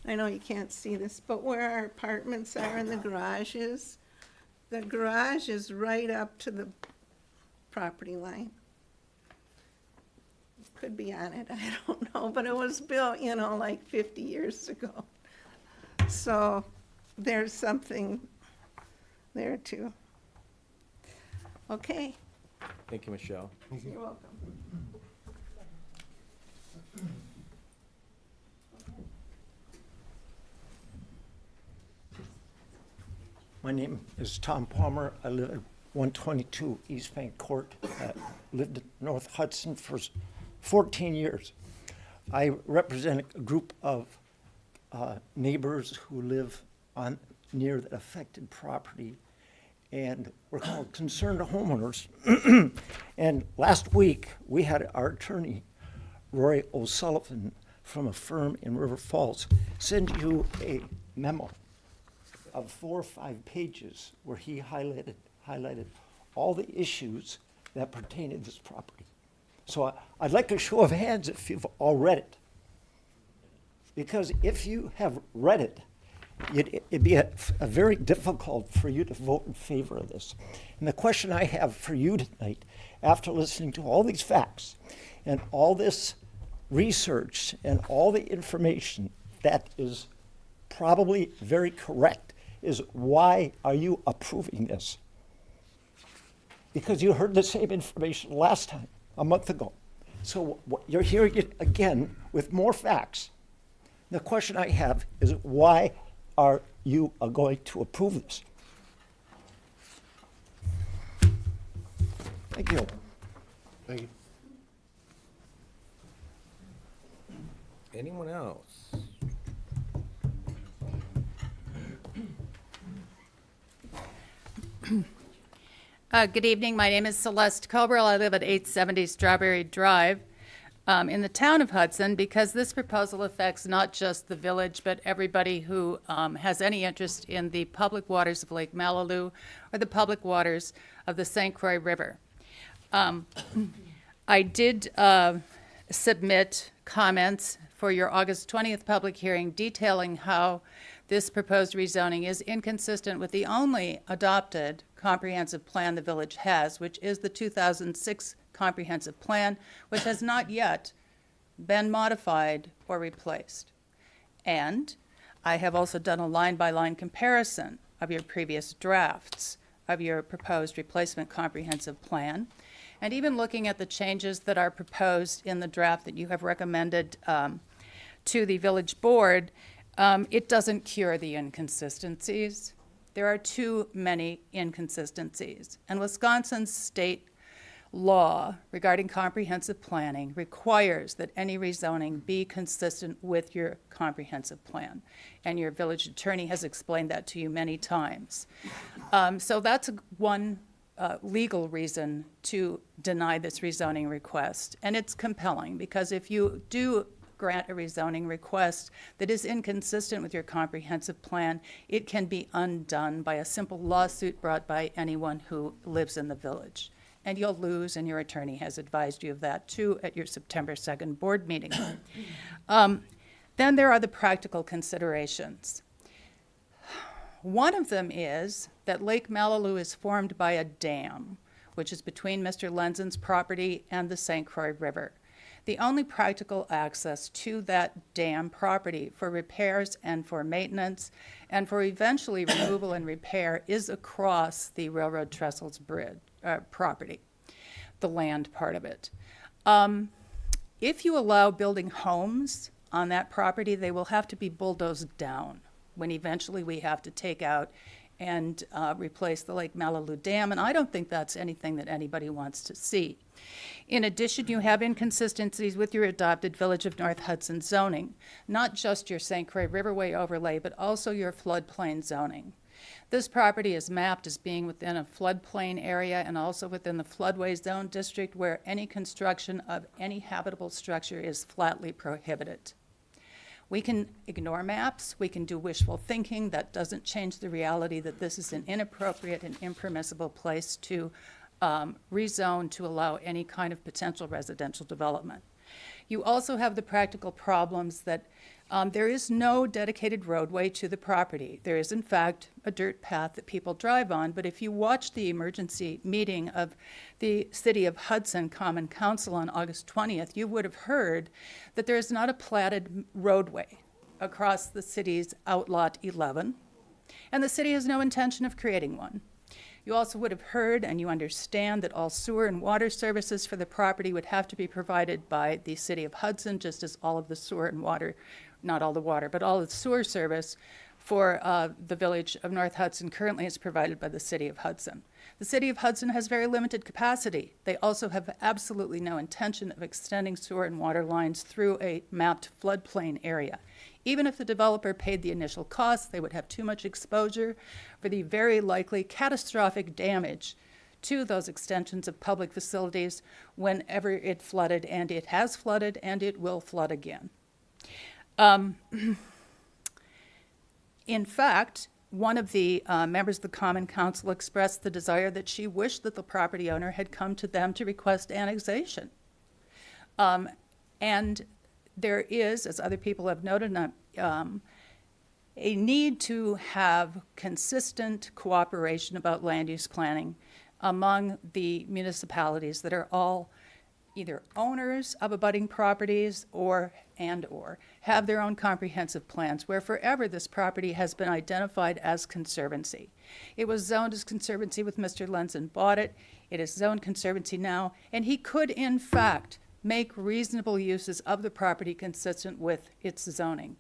know you can't see this, but where our apartments are in the garages, the garage is right up to the property line. Could be on it, I don't know, but it was built, like 50 years ago. So there's something there too. Okay. Thank you, Michelle. You're welcome. My name is Tom Palmer. I live at 122 East Bank Court. Lived in North Hudson for 14 years. I represent a group of neighbors who live on near the affected property, and we're called concerned homeowners. And last week, we had our attorney, Roy O'Sullivan, from a firm in River Falls, send you a memo of 4 or 5 pages where he highlighted all the issues that pertain to this property. So I'd like a show of hands if you've all read it. Because if you have read it, it'd be a very difficult for you to vote in favor of this. And the question I have for you tonight, after listening to all these facts and all this research and all the information that is probably very correct, is why are you approving this? Because you heard the same information last time, a month ago. So you're hearing it again with more facts. The question I have is why are you going to approve this? Thank you. Thank you. Anyone else? Good evening. My name is Celeste Cobrell. I live at 870 Strawberry Drive in the town of Hudson, because this proposal affects not just the village, but everybody who has any interest in the public waters of Lake Malilu or the public waters of the St. Croix River. I did submit comments for your August 20th public hearing detailing how this proposed rezoning is inconsistent with the only adopted comprehensive plan the village has, which is the 2006 comprehensive plan, which has not yet been modified or replaced. And I have also done a line-by-line comparison of your previous drafts of your proposed replacement comprehensive plan, and even looking at the changes that are proposed in the draft that you have recommended to the village board, it doesn't cure the inconsistencies. There are too many inconsistencies. And Wisconsin's state law regarding comprehensive planning requires that any rezoning be consistent with your comprehensive plan. And your village attorney has explained that to you many times. So that's one legal reason to deny this rezoning request. And it's compelling, because if you do grant a rezoning request that is inconsistent with your comprehensive plan, it can be undone by a simple lawsuit brought by anyone who lives in the village. And you'll lose, and your attorney has advised you of that too at your September 2nd board meeting. Then there are the practical considerations. One of them is that Lake Malilu is formed by a dam, which is between Mr. Lenzen's property and the St. Croix River. The only practical access to that dam property for repairs and for maintenance and for eventually removal and repair is across the railroad trestles bridge property, the land part of it. If you allow building homes on that property, they will have to be bulldozed down when eventually we have to take out and replace the Lake Malilu Dam, and I don't think that's anything that anybody wants to see. In addition, you have inconsistencies with your adopted Village of North Hudson zoning, not just your St. Croix Riverway overlay, but also your floodplain zoning. This property is mapped as being within a floodplain area and also within the floodway zone district, where any construction of any habitable structure is flatly prohibited. We can ignore maps, we can do wishful thinking. That doesn't change the reality that this is an inappropriate and impermissible place to rezone to allow any kind of potential residential development. You also have the practical problems that there is no dedicated roadway to the property. There is, in fact, a dirt path that people drive on, but if you watch the emergency meeting of the City of Hudson Common Council on August 20th, you would have heard that there is not a platted roadway across the city's Outlot 11, and the city has no intention of creating one. You also would have heard, and you understand, that all sewer and water services for the property would have to be provided by the City of Hudson, just as all of the sewer and water, not all the water, but all of the sewer service for the Village of North Hudson currently is provided by the City of Hudson. The City of Hudson has very limited capacity. They also have absolutely no intention of extending sewer and water lines through a mapped floodplain area. Even if the developer paid the initial costs, they would have too much exposure for the very likely catastrophic damage to those extensions of public facilities whenever it flooded, and it has flooded, and it will flood again. In fact, one of the members of the Common Council expressed the desire that she wished that the property owner had come to them to request annexation. And there is, as other people have noted, a need to have consistent cooperation about land use planning among the municipalities that are all either owners of abutting properties or have their own comprehensive plans, where forever this property has been identified as conservancy. It was zoned as conservancy with Mr. Lenzen bought it. It is zoned conservancy now, and he could in fact make reasonable uses of the property consistent with its zoning.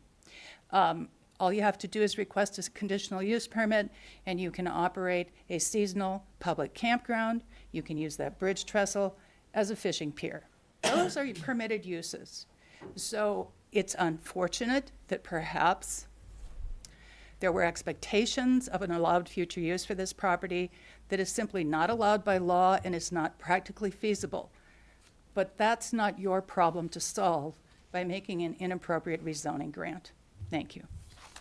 All you have to do is request a conditional use permit, and you can operate a seasonal public campground. You can use that bridge trestle as a fishing pier. Those are permitted uses. So it's unfortunate that perhaps there were expectations of an allowed future use for this property that is simply not allowed by law and is not practically feasible. But that's not your problem to solve by making an inappropriate rezoning grant. Thank you.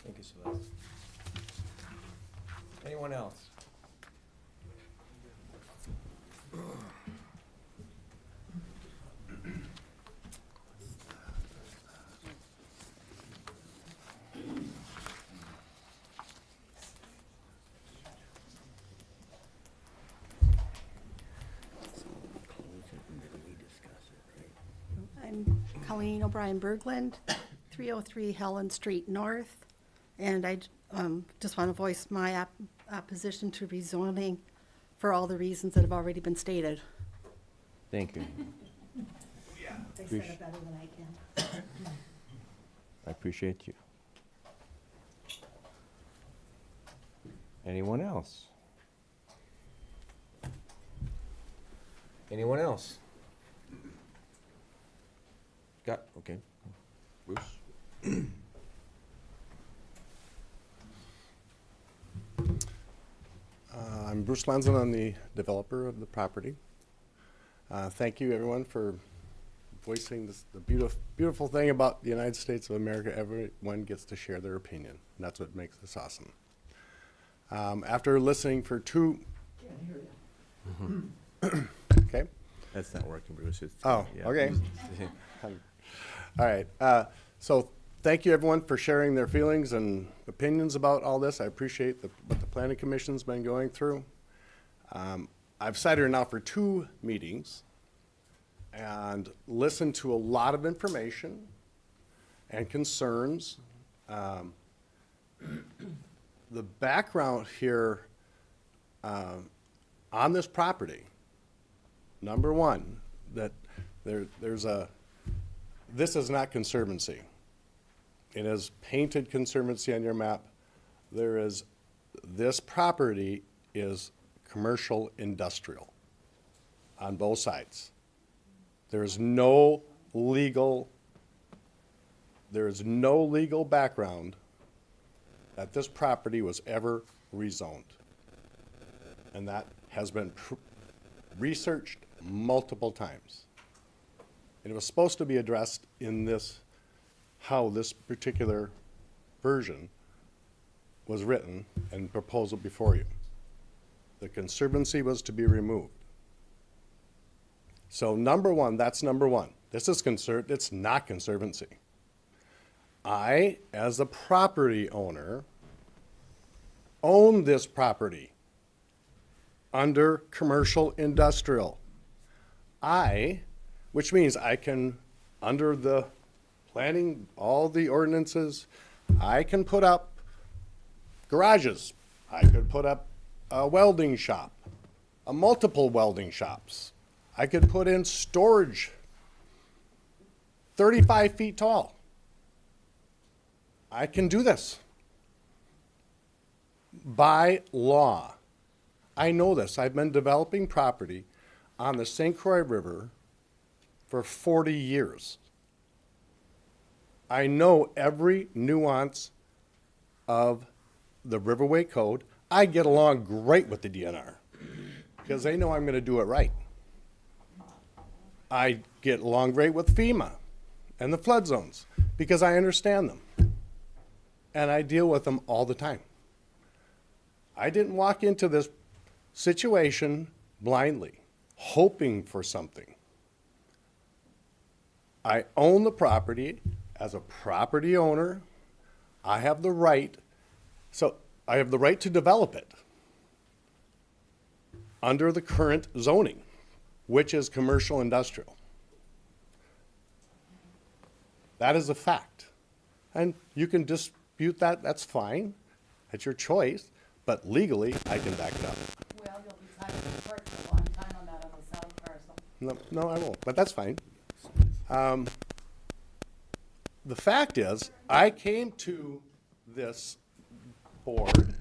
Thank you, Celeste. Anyone else? I'm Colleen O'Brien Berglund, 303 Helen Street North, and I just want to voice my opposition to rezoning for all the reasons that have already been stated. Thank you. They said it better than I can. I appreciate you. Anyone else? Anyone else? Got, okay. Bruce? I'm Bruce Lenzen. I'm the developer of the property. Thank you, everyone, for voicing this, the beautiful thing about the United States of America. Everyone gets to share their opinion, and that's what makes this awesome. After listening for two... Okay. That's not working, Bruce. It's, Oh, yeah. okay. All right. So thank you, everyone, for sharing their feelings and opinions about all this. I appreciate what the Planning Commission's been going through. I've sat here now for 2 meetings and listened to a lot of information and concerns. The background here on this property, number one, that this is not conservancy. It is painted conservancy on your map. This property is commercial industrial on both sides. There is no legal background that this property was ever rezoned. And that has been researched multiple times. And it was supposed to be addressed in how this particular version was written and proposal before you. The conservancy was to be removed. So number one, that's number one. This is it's not conservancy. I, as a property owner, own this property under commercial industrial. Which means I can, under the planning, all the ordinances, I can put up garages. I could put up a welding shop, multiple welding shops. I could put in storage 35 feet tall. I can do this by law. I know this. I've been developing property on the St. Croix River for 40 years. I know every nuance of the Riverway Code. I get along great with the DNR because they know I'm going to do it right. I get along great with FEMA and the flood zones because I understand them. And I deal with them all the time. I didn't walk into this situation blindly, hoping for something. I own the property. As a property owner, I have the right, so I have the right to develop it under the current zoning, which is commercial industrial. That is a fact. And you can dispute that, that's fine. That's your choice, but legally, I can back it up. Well, you'll be tied to the court for a long time on that on the south parcel. No, I won't, but that's fine. The fact is, I came to this board,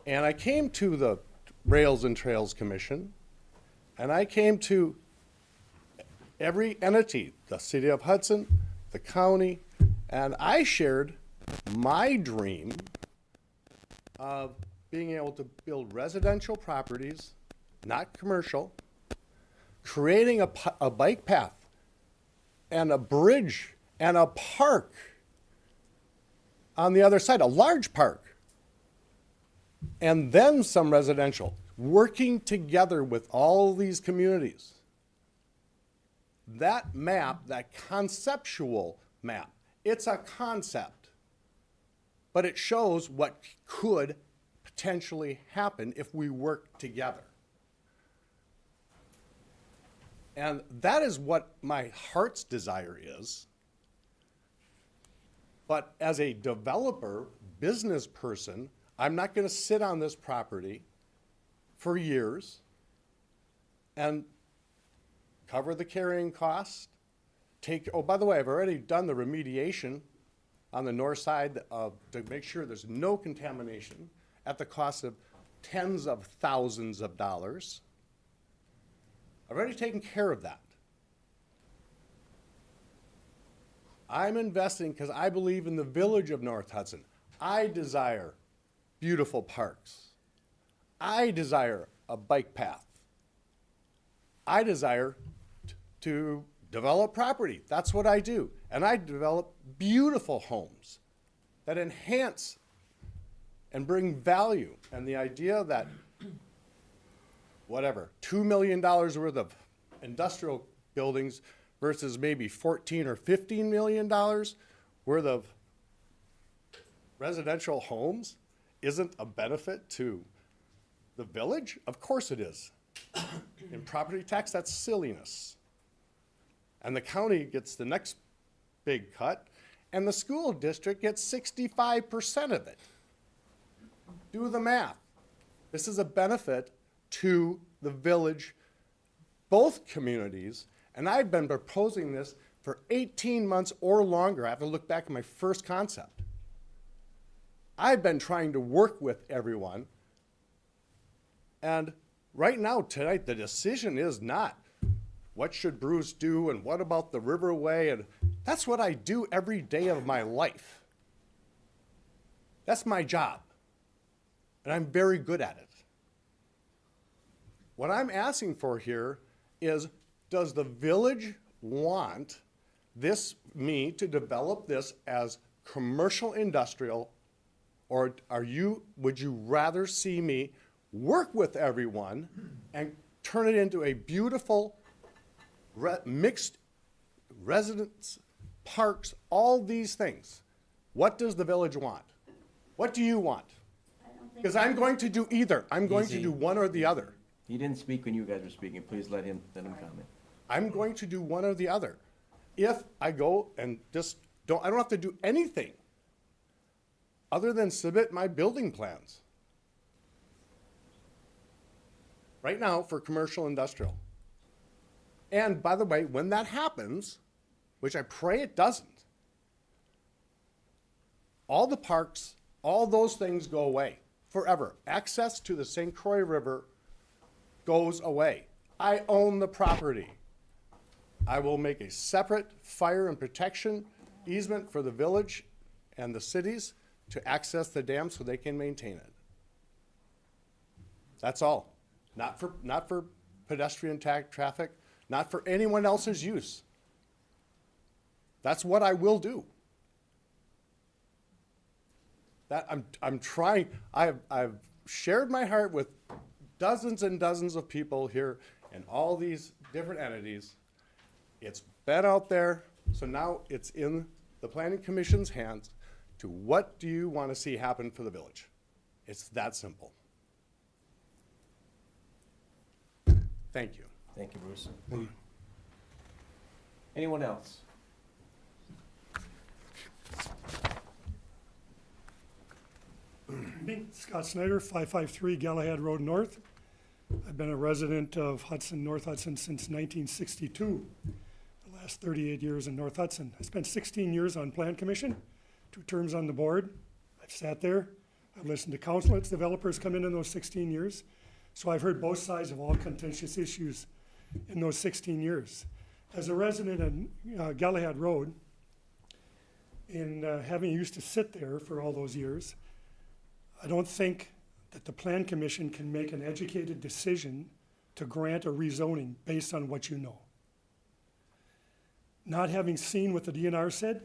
and I came to the Rails and Trails Commission, and I came to every entity, the city of Hudson, the county, and I shared my dream of being able to build residential properties, not commercial, creating a bike path and a bridge and a park on the other side, a large park, and then some residential, working together with all these communities. That map, that conceptual map, it's a concept, but it shows what could potentially happen if we work together. And that is what my heart's desire is. But as a developer, business person, I'm not going to sit on this property for years and cover the carrying cost. Oh, by the way, I've already done the remediation on the north side to make sure there's no contamination at the cost of tens of thousands of dollars. I've already taken care of that. I'm investing because I believe in the village of North Hudson. I desire beautiful parks. I desire a bike path. I desire to develop property. That's what I do. And I develop beautiful homes that enhance and bring value. And the idea that, whatever, $2 million worth of industrial buildings versus maybe $14 or $15 million worth of residential homes isn't a benefit to the village? Of course it is. In property tax, that's silliness. And the county gets the next big cut, and the school district gets 65% of it. Do the math. This is a benefit to the village, both communities, and I've been proposing this for 18 months or longer. I have to look back at my first concept. I've been trying to work with everyone, and right now, tonight, the decision is not what should Bruce do and what about the Riverway, and that's what I do every day of my life. That's my job, and I'm very good at it. What I'm asking for here is, does the village want me to develop this as commercial industrial, or would you rather see me work with everyone and turn it into a beautiful mixed residence, parks, all these things? What does the village want? What do you want? Because I'm going to do either. I'm going to do one or the other. He didn't speak when you guys were speaking. Please let him comment. I'm going to do one or the other. If I go and just I don't have to do anything other than submit my building plans. Right now for commercial industrial. And by the way, when that happens, which I pray it doesn't, all the parks, all those things go away forever. Access to the St. Croix River goes away. I own the property. I will make a separate fire and protection easement for the village and the cities to access the dam so they can maintain it. That's all. Not for pedestrian traffic, not for anyone else's use. That's what I will do. That I'm trying, I've shared my heart with dozens and dozens of people here and all these different entities. It's been out there, so now it's in the planning commission's hands to what do you want to see happen for the village? It's that simple. Thank you. Thank you, Bruce. Anyone else? Me, Scott Snyder, 553 Galahad Road North. I've been a resident of Hudson, North Hudson since 1962, the last 38 years in North Hudson. I spent 16 years on Plan Commission, 2 terms on the board. I've sat there, I've listened to councilors, developers come in those 16 years. So I've heard both sides of all contentious issues in those 16 years. As a resident in Galahad Road, and having used to sit there for all those years, I don't think that the Plan Commission can make an educated decision to grant a rezoning based on what you know. Not having seen what the DNR said,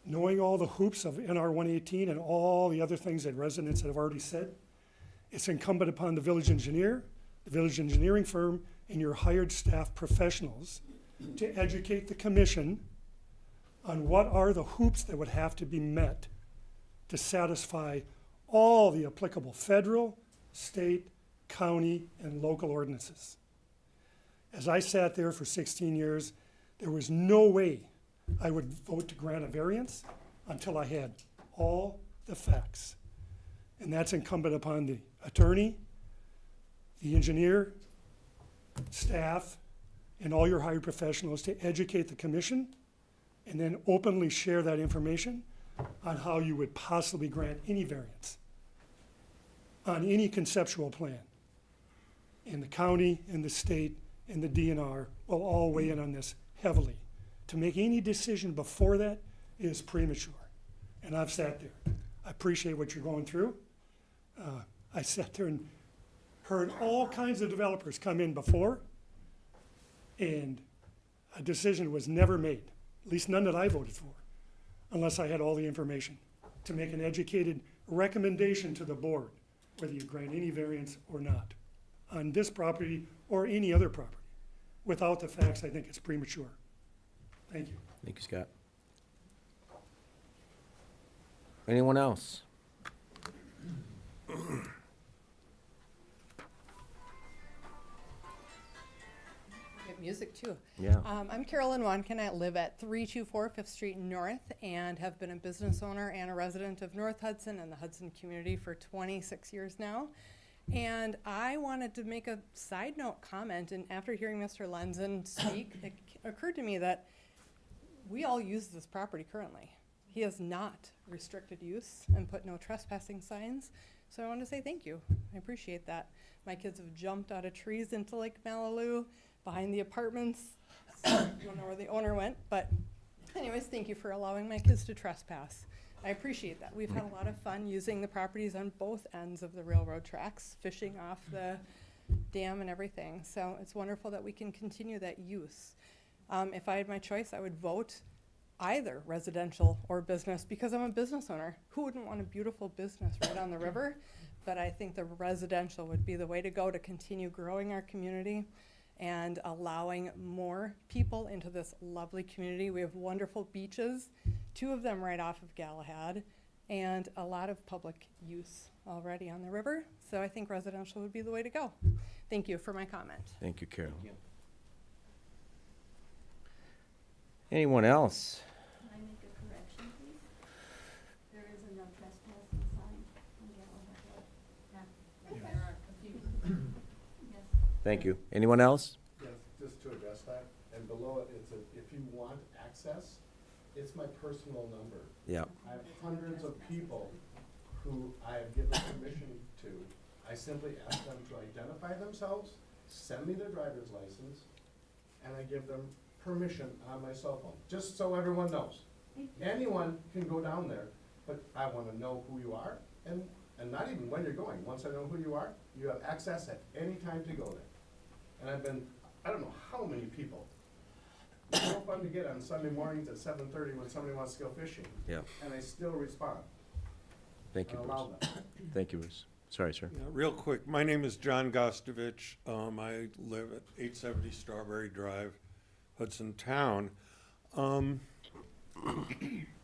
knowing all the hoops of NR 118 and all the other things that residents have already said, it's incumbent upon the village engineer, the village engineering firm, and your hired staff professionals to educate the commission on what are the hoops that would have to be met to satisfy all the applicable federal, state, county, and local ordinances. As I sat there for 16 years, there was no way I would vote to grant a variance until I had all the facts. And that's incumbent upon the attorney, the engineer, staff, and all your hired professionals to educate the commission and then openly share that information on how you would possibly grant any variance on any conceptual plan. And the county and the state and the DNR will all weigh in on this heavily. To make any decision before that is premature. And I've sat there. I appreciate what you're going through. I sat there and heard all kinds of developers come in before, and a decision was never made, at least none that I voted for, unless I had all the information to make an educated recommendation to the board, whether you grant any variance or not, on this property or any other property. Without the facts, I think it's premature. Thank you. Thank you, Scott. Anyone else? Music too. Yeah. I'm Carolyn Wonkin. I live at 324 5th Street North and have been a business owner and a resident of North Hudson and the Hudson community for 26 years now. And I wanted to make a side note comment, and after hearing Mr. Lenzen speak, it occurred to me that we all use this property currently. He has not restricted use and put no trespassing signs. So I want to say thank you. I appreciate that. My kids have jumped out of trees into Lake Malibu behind the apartments. I don't know where the owner went, but anyways, thank you for allowing my kids to trespass. I appreciate that. We've had a lot of fun using the properties on both ends of the railroad tracks, fishing off the dam and everything. So it's wonderful that we can continue that use. If I had my choice, I would vote either residential or business because I'm a business owner. Who wouldn't want a beautiful business right on the river? But I think the residential would be the way to go to continue growing our community and allowing more people into this lovely community. We have wonderful beaches, 2 of them right off of Galahad, and a lot of public use already on the river. So I think residential would be the way to go. Thank you for my comment. Thank you, Carol. Anyone else? Can I make a correction, please? There is a no trespassing sign on Galahad Road. Yeah, there are a few. Yes. Thank you. Anyone else? Yes, just to address that, and below it, if you want access, it's my personal number. Yeah. I have hundreds of people who I have given permission to. I simply ask them to identify themselves, send me their driver's license, and I give them permission on my cell phone, just so everyone knows. Anyone can go down there, but I wanna know who you are, and not even when you're going. Once I know who you are, you have access at any time to go there. And I've been, I don't know how many people. It's so fun to get on Sunday mornings at 7:30 when somebody wants to go fishing. Yeah. And I still respond. Thank you, and Bruce. allow them. Thank you, Bruce. Sorry, sir. Yeah, real quick, my name is John Gostovich. I live at 870 Strawberry Drive, Hudson Town.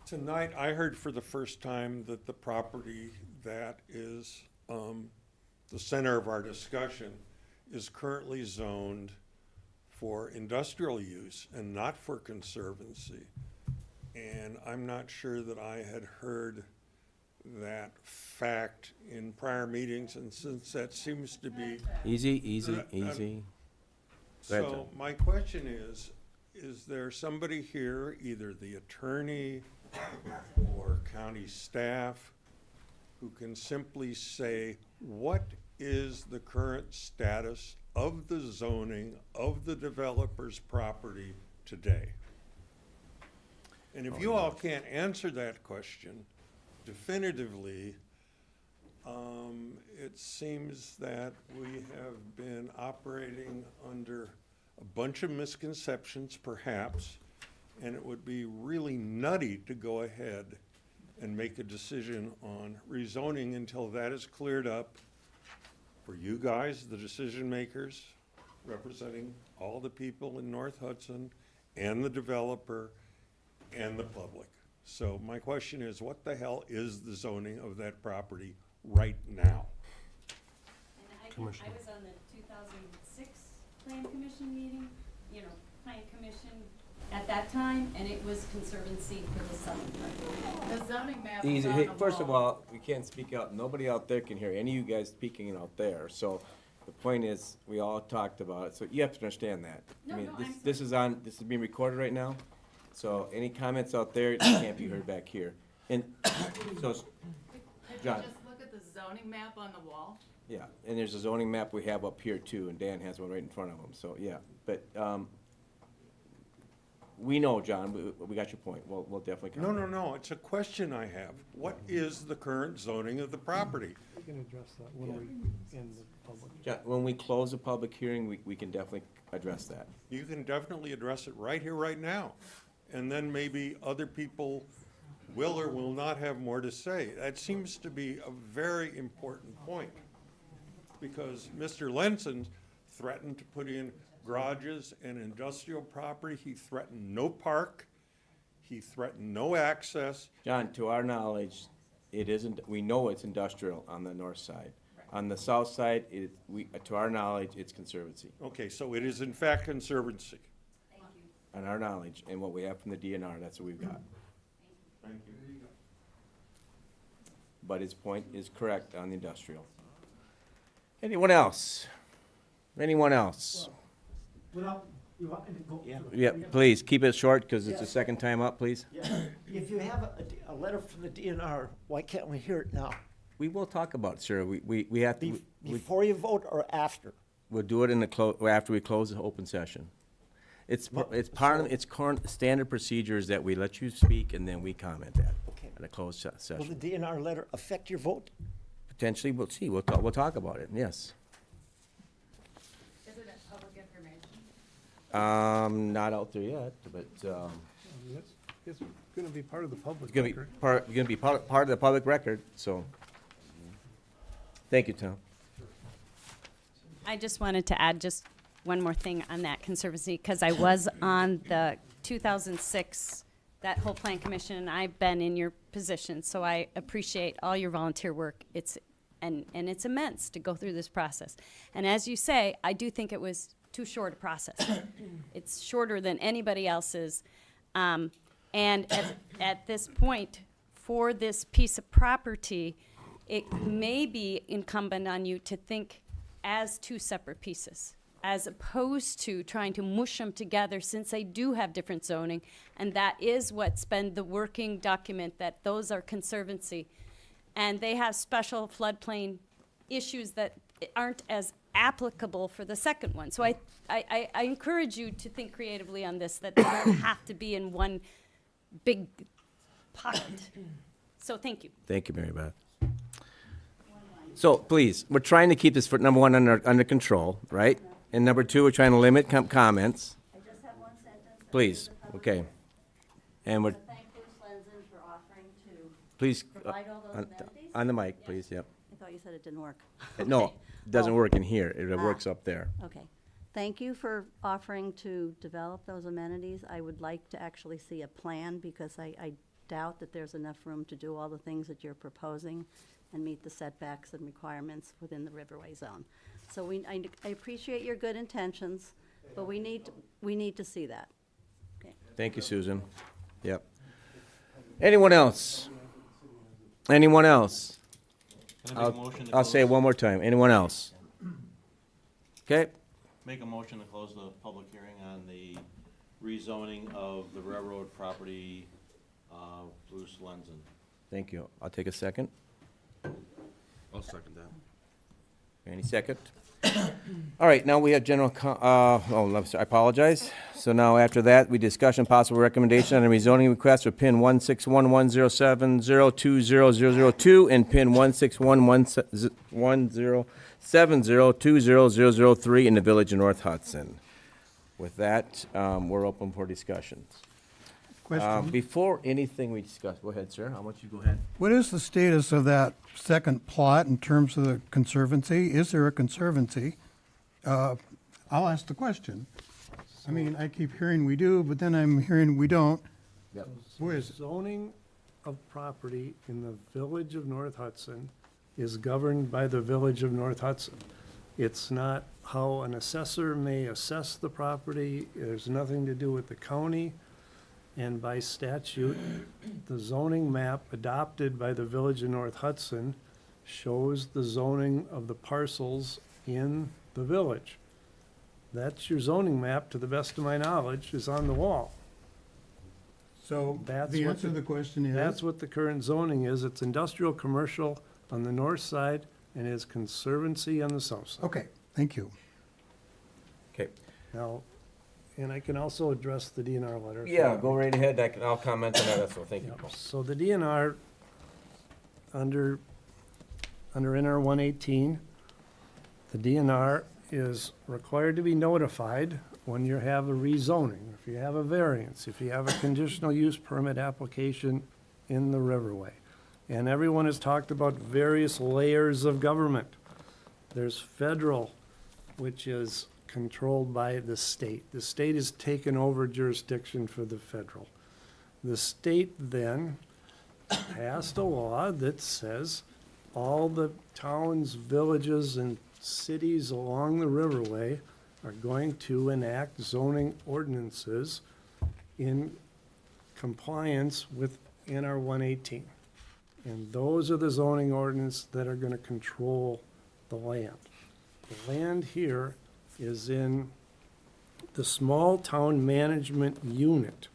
Tonight, I heard for the first time that the property that is the center of our discussion is currently zoned for industrial use and not for conservancy. And I'm not sure that I had heard that fact in prior meetings, and since that seems to be. Easy. Go ahead, So John. my question is there somebody here, either the attorney or county staff, who can simply say, what is the current status of the zoning of the developer's property today? And if you all can't answer that question definitively, it seems that we have been operating under a bunch of misconceptions, perhaps, and it would be really nutty to go ahead and make a decision on rezoning until that is cleared up for you guys, the decision makers, representing all the people in North Hudson, and the developer, and the public. So my question is, what the hell is the zoning of that property right now? And I was on the 2006 Plan Commission meeting, Plan Commission at that time, and it was conservancy for the southern part. The zoning map is Easy. on Hey, the first of wall. all, we can't speak out. Nobody out there can hear any of you guys speaking out there. So the point is, we all talked about it. So you have to understand that. No, I mean, no, this is being recorded right now. So any comments out there can't be heard back here. And so, Could you John. just look at the zoning map on the wall? Yeah, and there's a zoning map we have up here too, and Dan has one right in front of him, so, yeah. But, we know, John, we got your point. We'll definitely No, comment. no, it's a question I have. What is the current zoning of the property? We can address that when we, in the public. John, when we close the public hearing, we can definitely address that. You can definitely address it right here, right now. And then maybe other people will or will not have more to say. That seems to be a very important point. Because Mr. Lenson threatened to put in garages and industrial property. He threatened no park. He threatened no access. John, to our knowledge, it isn't, we know it's industrial on the north side. On the south side, to our knowledge, it's conservancy. Okay, so it is in fact conservancy. On our knowledge, and what we have from the DNR, that's what we've got. Thank you. But his point is correct on the industrial. Anyone else? Anyone else? Yeah, please, keep it short, because it's the second time up, please. If you have a letter from the DNR, why can't we hear it now? We will talk about it, sir. We have to, Before you vote or after? we'll do it in the after we close the open session. It's part of, it's current standard procedures that we let you speak and then we comment Okay. at a closed Will the session. DNR letter affect your vote? Potentially, we'll see. We'll talk about it, yes. Isn't it public information? Not out there yet, but, It's gonna be part of the public it's gonna be part of the public record, so. Thank you, Tom. I just wanted to add just one more thing on that conservancy, because I was on the 2006, that whole plan commission, and I've been in your position, so I appreciate all your volunteer work. And it's immense to go through this process. And as you say, I do think it was too short a process. It's shorter than anybody else's. And at this point, for this piece of property, it may be incumbent on you to think as two separate pieces, as opposed to trying to mush them together, since they do have different zoning. And that is what's been the working document, that those are conservancy. And they have special floodplain issues that aren't as applicable for the second one. So I encourage you to think creatively on this, that they don't have to be in one big pocket. So thank you. Thank you, Mary Beth. So, please, we're trying to keep this, for number one, under control, right? And number two, we're trying to limit comments. I just have one sentence. Please, okay. And we're, Thank Bruce Lenzen for offering to please, provide all those amenities. on the mic, please, yep. I thought you said it didn't work. No, Okay. it doesn't Oh, work in here, it Ah. works up there. Okay. Thank you for offering to develop those amenities. I would like to actually see a plan because I doubt that there's enough room to do all the things that you're proposing and meet the setbacks and requirements within the Riverway zone. So I appreciate your good intentions, but we need to see that. Okay. Thank you, Susan. Yep. Anyone else? Anyone else? Can I make a motion to I'll say it close? one more time. Anyone else? Okay, Make a motion to close the public hearing on the rezoning of the railroad property, Bruce Lenzen. thank you. I'll take a second. I'll second that. Any second? All right, now we have general, I'm sorry, I apologize. So now after that, we discussion possible recommendation on a rezoning request for pin 1611070200002 and pin 1611070200003 in the village of North Hudson. With that, we're open for discussions. Question. Before anything we discuss, go ahead, sir. How much you go ahead? What is the status of that second plot in terms of the conservancy? Is there a conservancy? I'll ask the question. I mean, I keep hearing we do, but then I'm hearing we don't. Yep. Where is it? Zoning of property in the village of North Hudson is governed by the village of North Hudson. It's not how an assessor may assess the property. There's nothing to do with the county. And by statute, the zoning map adopted by the village of North Hudson shows the zoning of the parcels in the village. That's your zoning map, to the best of my knowledge, is on the wall. So That's the what answer to the question is? That's what the current zoning is. It's industrial commercial on the north side and is conservancy on the south side. Okay, thank you. Okay. Now, and I can also address the DNR letter. if you Yeah, want go me right ahead. I'll comment on that also. Thank you. Yep. So the DNR, under NR 118, the DNR is required to be notified when you have a rezoning, if you have a variance, if you have a conditional use permit application in the Riverway. And everyone has talked about various layers of government. There's federal, which is controlled by the state. The state has taken over jurisdiction for the federal. The state then passed a law that says all the towns, villages, and cities along the Riverway are going to enact zoning ordinances in compliance with NR 118. And those are the zoning ordinances that are going to control the land. The land here is in the small town management unit.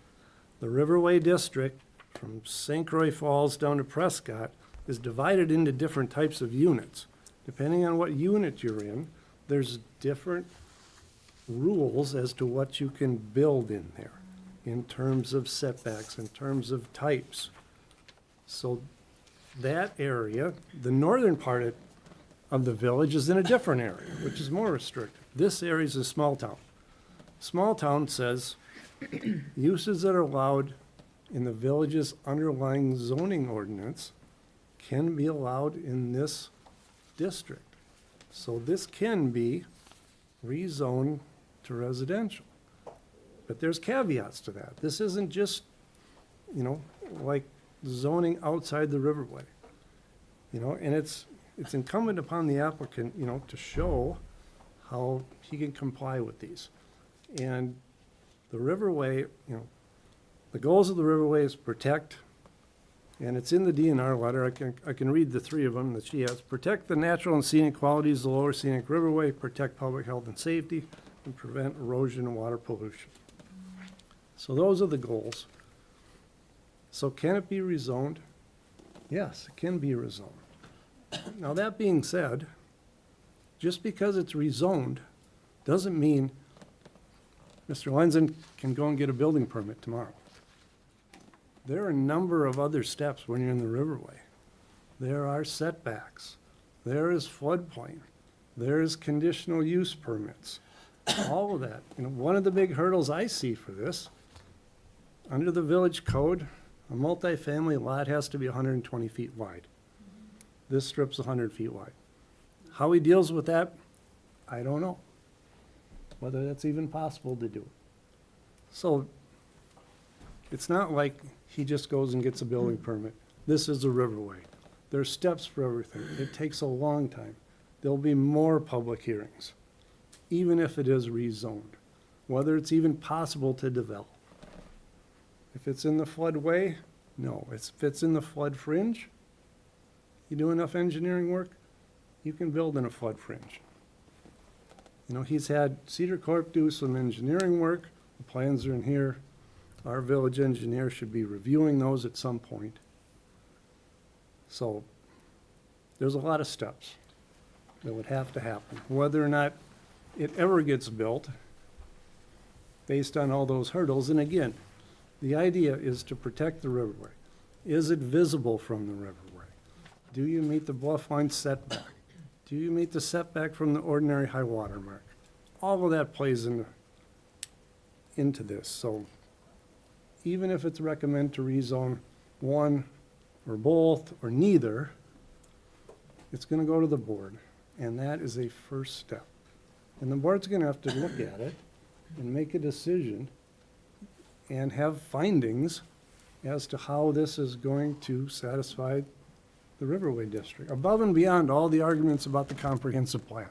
The Riverway District, from St. Croix Falls down to Prescott, is divided into different types of units. Depending on what unit you're in, there's different rules as to what you can build in there, in terms of setbacks, in terms of types. So that area, the northern part of the village is in a different area, which is more restricted. This area is a small town. Small town says uses that are allowed in the village's underlying zoning ordinance can be allowed in this district. So this can be rezoned to residential. But there's caveats to that. This isn't just, like zoning outside the Riverway. And it's incumbent upon the applicant, to show how he can comply with these. And the Riverway, the goals of the Riverway is protect, and it's in the DNR letter, I can read the three of them that she has. Protect the natural and scenic qualities of the lower scenic Riverway, protect public health and safety, and prevent erosion and water pollution. So those are the goals. So can it be rezoned? Yes, it can be rezoned. Now, that being said, just because it's rezoned doesn't mean Mr. Lenzen can go and get a building permit tomorrow. There are a number of other steps when you're in the riverway. There are setbacks. There is floodplain. There is conditional use permits. All of that. You know, one of the big hurdles I see for this, under the village code, a multifamily lot has to be 120 feet wide. This strip's 100 feet wide. How he deals with that, I don't know. Whether that's even possible to do. So, it's not like he just goes and gets a building permit. This is a riverway. There's steps for everything. It takes a long time. There'll be more public hearings, even if it is rezoned, whether it's even possible to develop. If it's in the floodway, no. If it's in the flood fringe, you do enough engineering work, you can build in a flood fringe. You know, he's had Cedar Corp do some engineering work. The plans are in here. Our village engineer should be reviewing those at some point. So, there's a lot of steps that would have to happen. Whether or not it ever gets built, based on all those hurdles, and again, the idea is to protect the riverway. Is it visible from the riverway? Do you meet the bluff line setback? Do you meet the setback from the ordinary high water mark? All of that plays into this. So even if it's recommended to rezone one or both or neither, it's gonna go to the board, and that is a first step. And the board's gonna have to look at it and make a decision and have findings as to how this is going to satisfy the Riverway District, above and beyond all the arguments about the comprehensive plan.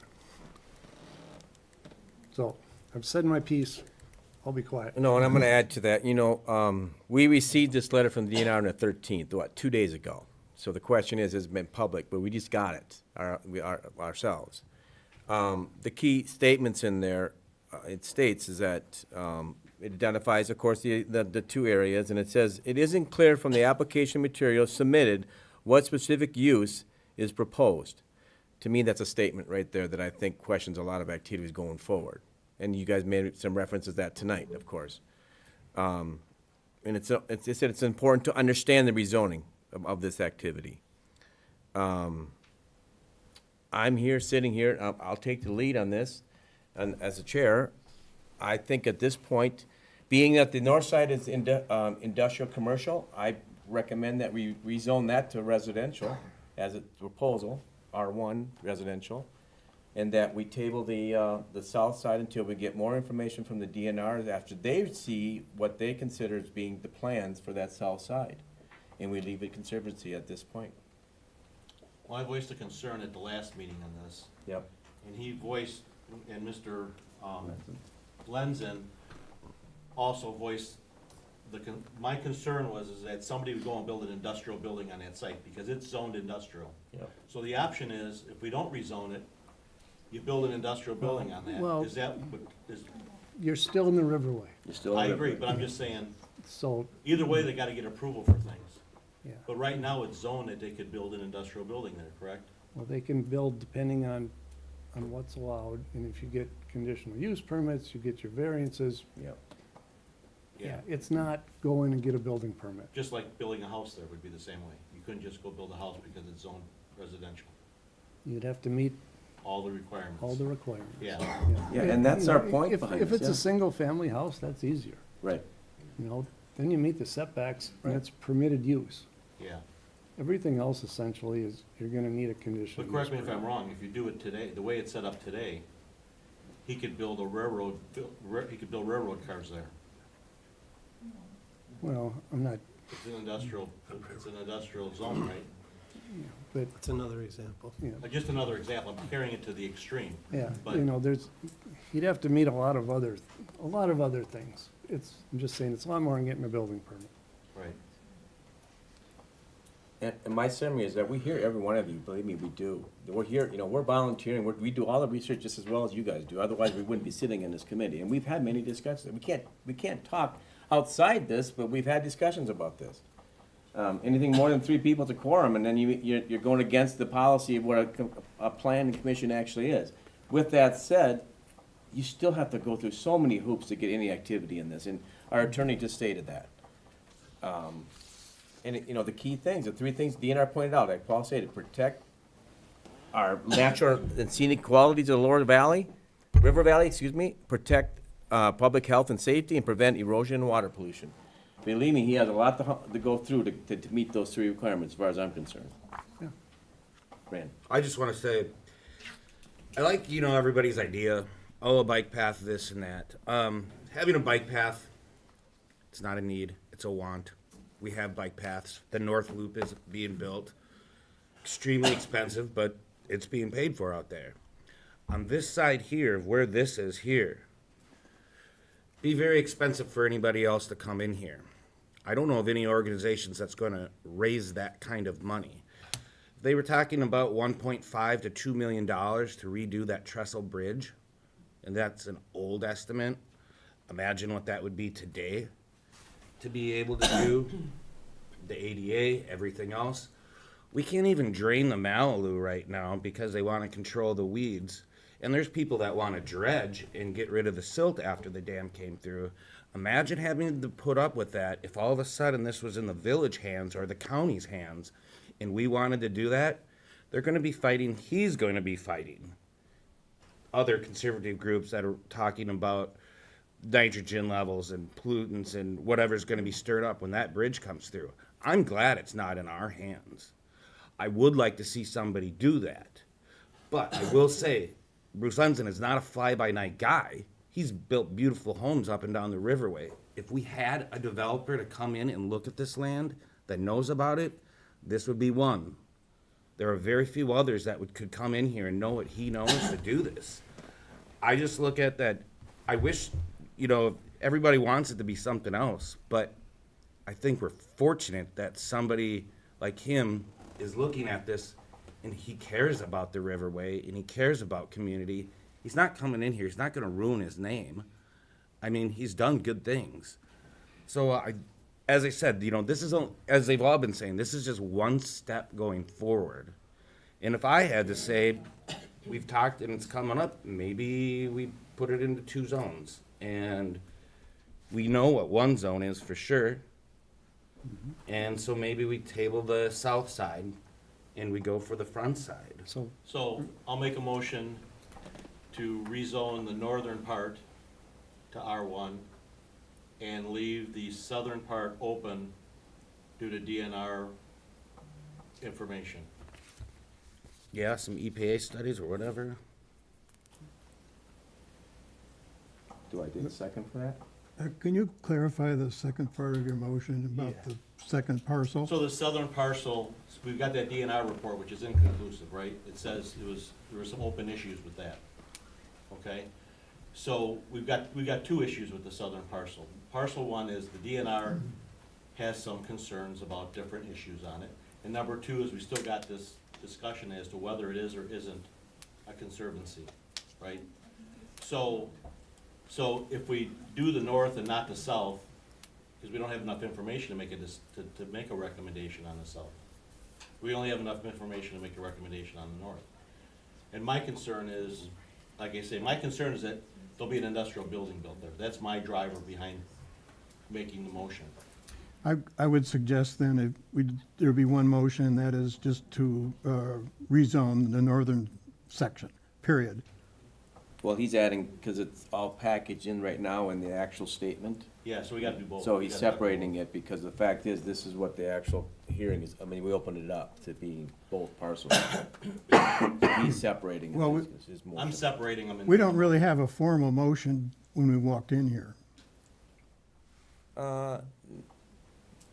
So, I've said my piece, I'll be quiet. No, and I'm gonna add to that, you know, we received this letter from the DNR on the 13th, 2 days ago. So the question is, has it been public, but we just got it, ourselves. The key statements in there, it states is that, it identifies, of course, the two areas, and it says, it isn't clear from the application material submitted what specific use is proposed. To me, that's a statement right there that I think questions a lot of activities going forward. And you guys made some references to that tonight, of course. And it said it's important to understand the rezoning of this activity. I'm here, sitting here, I'll take the lead on this, and as a chair, I think at this point, being that the north side is industrial commercial, I recommend that we rezone that to residential as a proposal, R1 residential, and that we table the south side until we get more information from the DNR after they see what they consider as being the plans for that south side. And we leave it conservancy at this point. Well, I voiced a concern at the last meeting on this. Yep. And he voiced, and Mr. Lenzen also voiced, my concern was is that somebody would go and build an industrial building on that site, because it's zoned industrial. Yep. So the option is, if we don't rezone it, you build an industrial building on that. Well- Is that, what is, You're still in the Riverway, You're still. I agree, but I'm just saying, so, either way, they gotta get approval for things. yeah. But right now, it's zoned that they could build an industrial building there, correct? Well, they can build depending on what's allowed, and if you get conditional use permits, you get your variances. Yep. Yeah, it's not go in and get a building permit. Just like building a house there would be the same way. You couldn't just go build a house because it's zoned residential, You'd have to meet all the requirements. all the requirements. Yeah. Yeah, and that's You our know, point if- behind If this, it's a yeah. single-family house, that's easier, Right. you know, then you meet the setbacks, and Right. it's permitted use. Yeah. Everything else essentially is, you're gonna need a conditional But use correct me if I'm permit. wrong, if you do it today, the way it's set up today, he could build a railroad, he could build railroad cars there. Well, I'm not, It's an industrial zone, right? but, It's another example. you know, Just another example, I'm carrying it to the extreme. yeah, But- you know, he'd have to meet a lot of other things. I'm just saying, it's a lot more than getting a building permit. Right. And my summary is that we hear every one of you, believe me, we do. We're here, you know, we're volunteering, we do all the research just as well as you guys do, otherwise we wouldn't be sitting in this committee. And we've had many discussions, we can't talk outside this, but we've had discussions about this. Anything more than 3 people to quorum, and then you're going against the policy of what a planning commission actually is. With that said, you still have to go through so many hoops to get any activity in this, and our attorney just stated that. And, you know, the key things, the three things DNR pointed out, like Paul said, to protect our natural and scenic qualities of the lower valley, river valley, excuse me, protect public health and safety, and prevent erosion and water pollution. Believe me, he has a lot to go through to meet those three requirements, as far as I'm concerned. Yeah. Fran? I just want to say, I like, everybody's idea, a bike path, this and that. Having a bike path, it's not a need, it's a want. We have bike paths. The North Loop is being built. Extremely expensive, but it's being paid for out there. On this side here, where this is here, be very expensive for anybody else to come in here. I don't know of any organizations that's going to raise that kind of money. They were talking about $1.5 to $2 million to redo that trestle bridge, and that's an old estimate. Imagine what that would be today to be able to do the ADA, everything else. We can't even drain the Malibu right now because they want to control the weeds. And there's people that want to dredge and get rid of the silt after the dam came through. Imagine having to put up with that if all of a sudden this was in the village hands or the county's hands and we wanted to do that. They're going to be fighting, he's going to be fighting other conservative groups that are talking about nitrogen levels and pollutants and whatever's going to be stirred up when that bridge comes through. I'm glad it's not in our hands. I would like to see somebody do that. But I will say, Bruce Lenzen is not a fly-by-night guy. He's built beautiful homes up and down the riverway. If we had a developer to come in and look at this land that knows about it, this would be one. There are very few others that could come in here and know what he knows to do this. I just look at that. I wish, everybody wants it to be something else, but I think we're fortunate that somebody like him is looking at this and he cares about the riverway and he cares about community. He's not coming in here. He's not going to ruin his name. I mean, he's done good things. So as I said, this is, as they've all been saying, this is just one step going forward. And if I had to say, we've talked and it's coming up, maybe we put it into 2 zones. And we know what one zone is for sure. And so maybe we table the south side and we go for the front side. So I'll make a motion to rezone the northern part to R1 and leave the southern part open due to DNR information. Yeah, some EPA studies or whatever. Do I get a second for that? Can you clarify the second part of your motion about the second parcel? So the southern parcel, we've got that DNR report, which is inconclusive, right? It says there were some open issues with that, okay? So we've got 2 issues with the southern parcel. Parcel 1 is the DNR has some concerns about different issues on it. And number 2 is we still got this discussion as to whether it is or isn't a conservancy, right? So if we do the north and not the south, because we don't have enough information to make to make a recommendation on the south. We only have enough information to make a recommendation on the north. And my concern is, like I say, that there'll be an industrial building built there. That's my driver behind making the motion. I would suggest then there'd be one motion, and that is just to rezone the northern section, period. Well, he's adding, because it's all packaged in right now in the actual statement. Yeah, so we gotta do both. So he's separating it, because the fact is, this is what the actual hearing is, we opened it up to be both parcels. He's separating Well, it, it's his motion. I'm separating them. We don't really have a formal motion when we walked in here.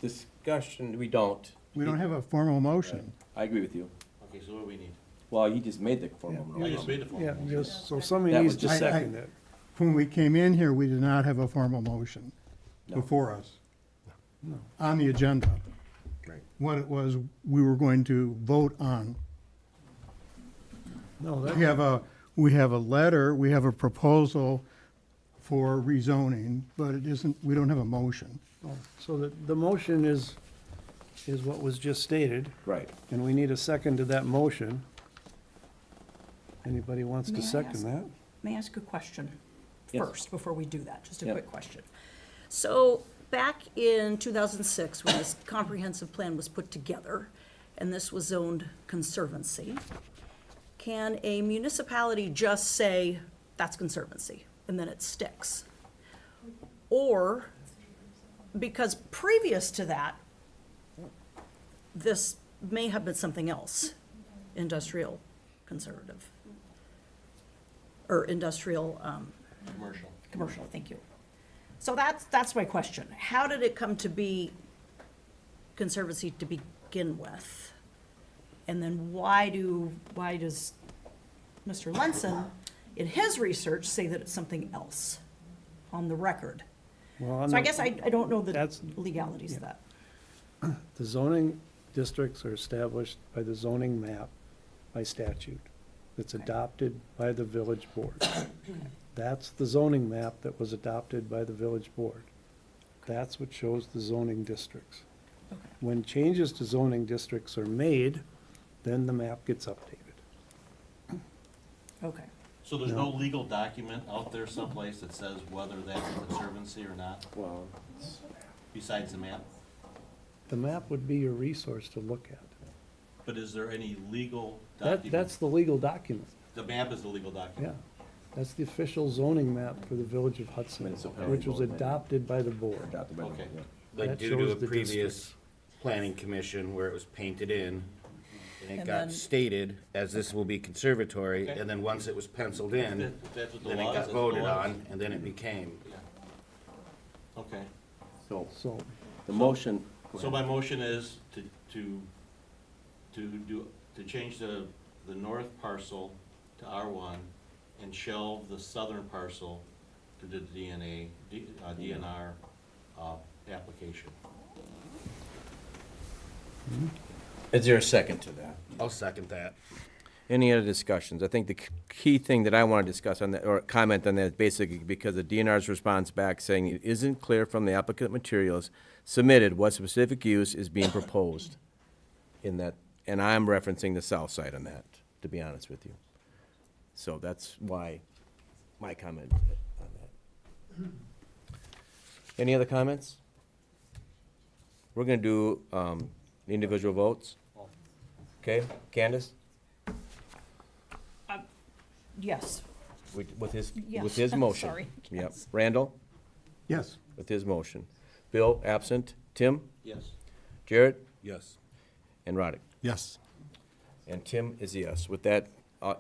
Discussion, we don't. We don't have a formal motion. I agree with you. Okay, so what do we need? Well, you just made the formal motion. I just made the formal Yeah, motion. just, so somebody That needs was to just- second it. When we came in here, we did not have a formal motion No. before us on the agenda. Right. What it was we were going to vote on. No, We have a letter, we have a proposal for rezoning, but it isn't, we don't have a motion. so the motion is what was just stated, Right. and we need a second to that motion. Anybody wants May to I second ask- that? May I ask a question Yes. first, before we do that? Just a Yep. quick question. So back in 2006, when this comprehensive plan was put together, and this was zoned conservancy, can a municipality just say, that's conservancy, and then it sticks? Or, because previous to that, this may have been something else, industrial conservative. Or industrial, commercial, thank you. So that's my question. How did it come to be conservancy to begin with? And then why does Mr. Lenson, in his research, say that it's something else on the record? Well, on So I the- guess I don't know the That's- legalities of that. The zoning districts are established by the zoning map by statute. That's adopted by the village board. That's the zoning map that was adopted by the village board. That's what shows the zoning districts. When changes to zoning districts are made, then the map gets updated. Okay. So there's no legal document out there someplace that says whether that's a conservancy or not? Well, besides the map? The map would be your resource to look at. But is there any legal document? That's the legal document, The map is the legal document? yeah. That's the official zoning map for the village of Hudson, which was adopted by the board. Okay. Like That due to a shows the previous districts. planning commission where it was painted in, and it And got then- stated as this will be conservatory, Okay. and then once it was penciled in, That's what the then it law is, got that's the voted law. on, and then it became. Okay. So, the motion. So my motion is to change the north parcel to R1 and shelve the southern parcel to the DNR application. Is there a second to that? I'll second that. Any other discussions? I think the key thing that I want to discuss on that, or comment on that, is basically because the DNR's response back saying it isn't clear from the applicant materials submitted what specific use is being proposed in that, and I'm referencing the south side on that, to be honest with you. So that's why my comment on that. Any other comments? We're gonna do, individual votes. Okay, Candace? Yes. With his Yes. motion. Sorry. Yep. Yes. Randall? Yes. With his motion. Bill, absent. Tim? Yes. Jared? Yes. And Roddick? Yes. And Tim is a yes. With that,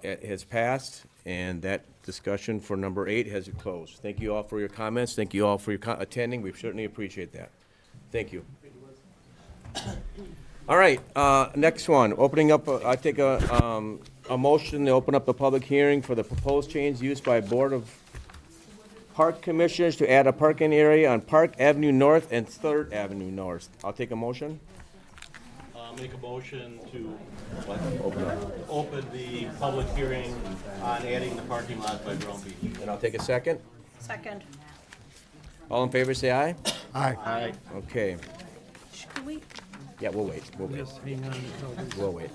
it has passed, and that discussion for number 8 has closed. Thank you all for your comments. Thank you all for your attending. We certainly appreciate that. Thank you. All right, next one, opening up, I take a motion to open up the public hearing for the proposed change used by Board of Park Commissioners to add a parking area on Park Avenue North and Third Avenue North. I'll take a motion. Make a motion to Open up. open the public hearing on adding the parking lot by Brown Beach. And I'll take a second. Second. All in favor, say aye. Aye. Okay, Can we, yeah, we'll wait, we'll wait. just hang on until this. We'll wait.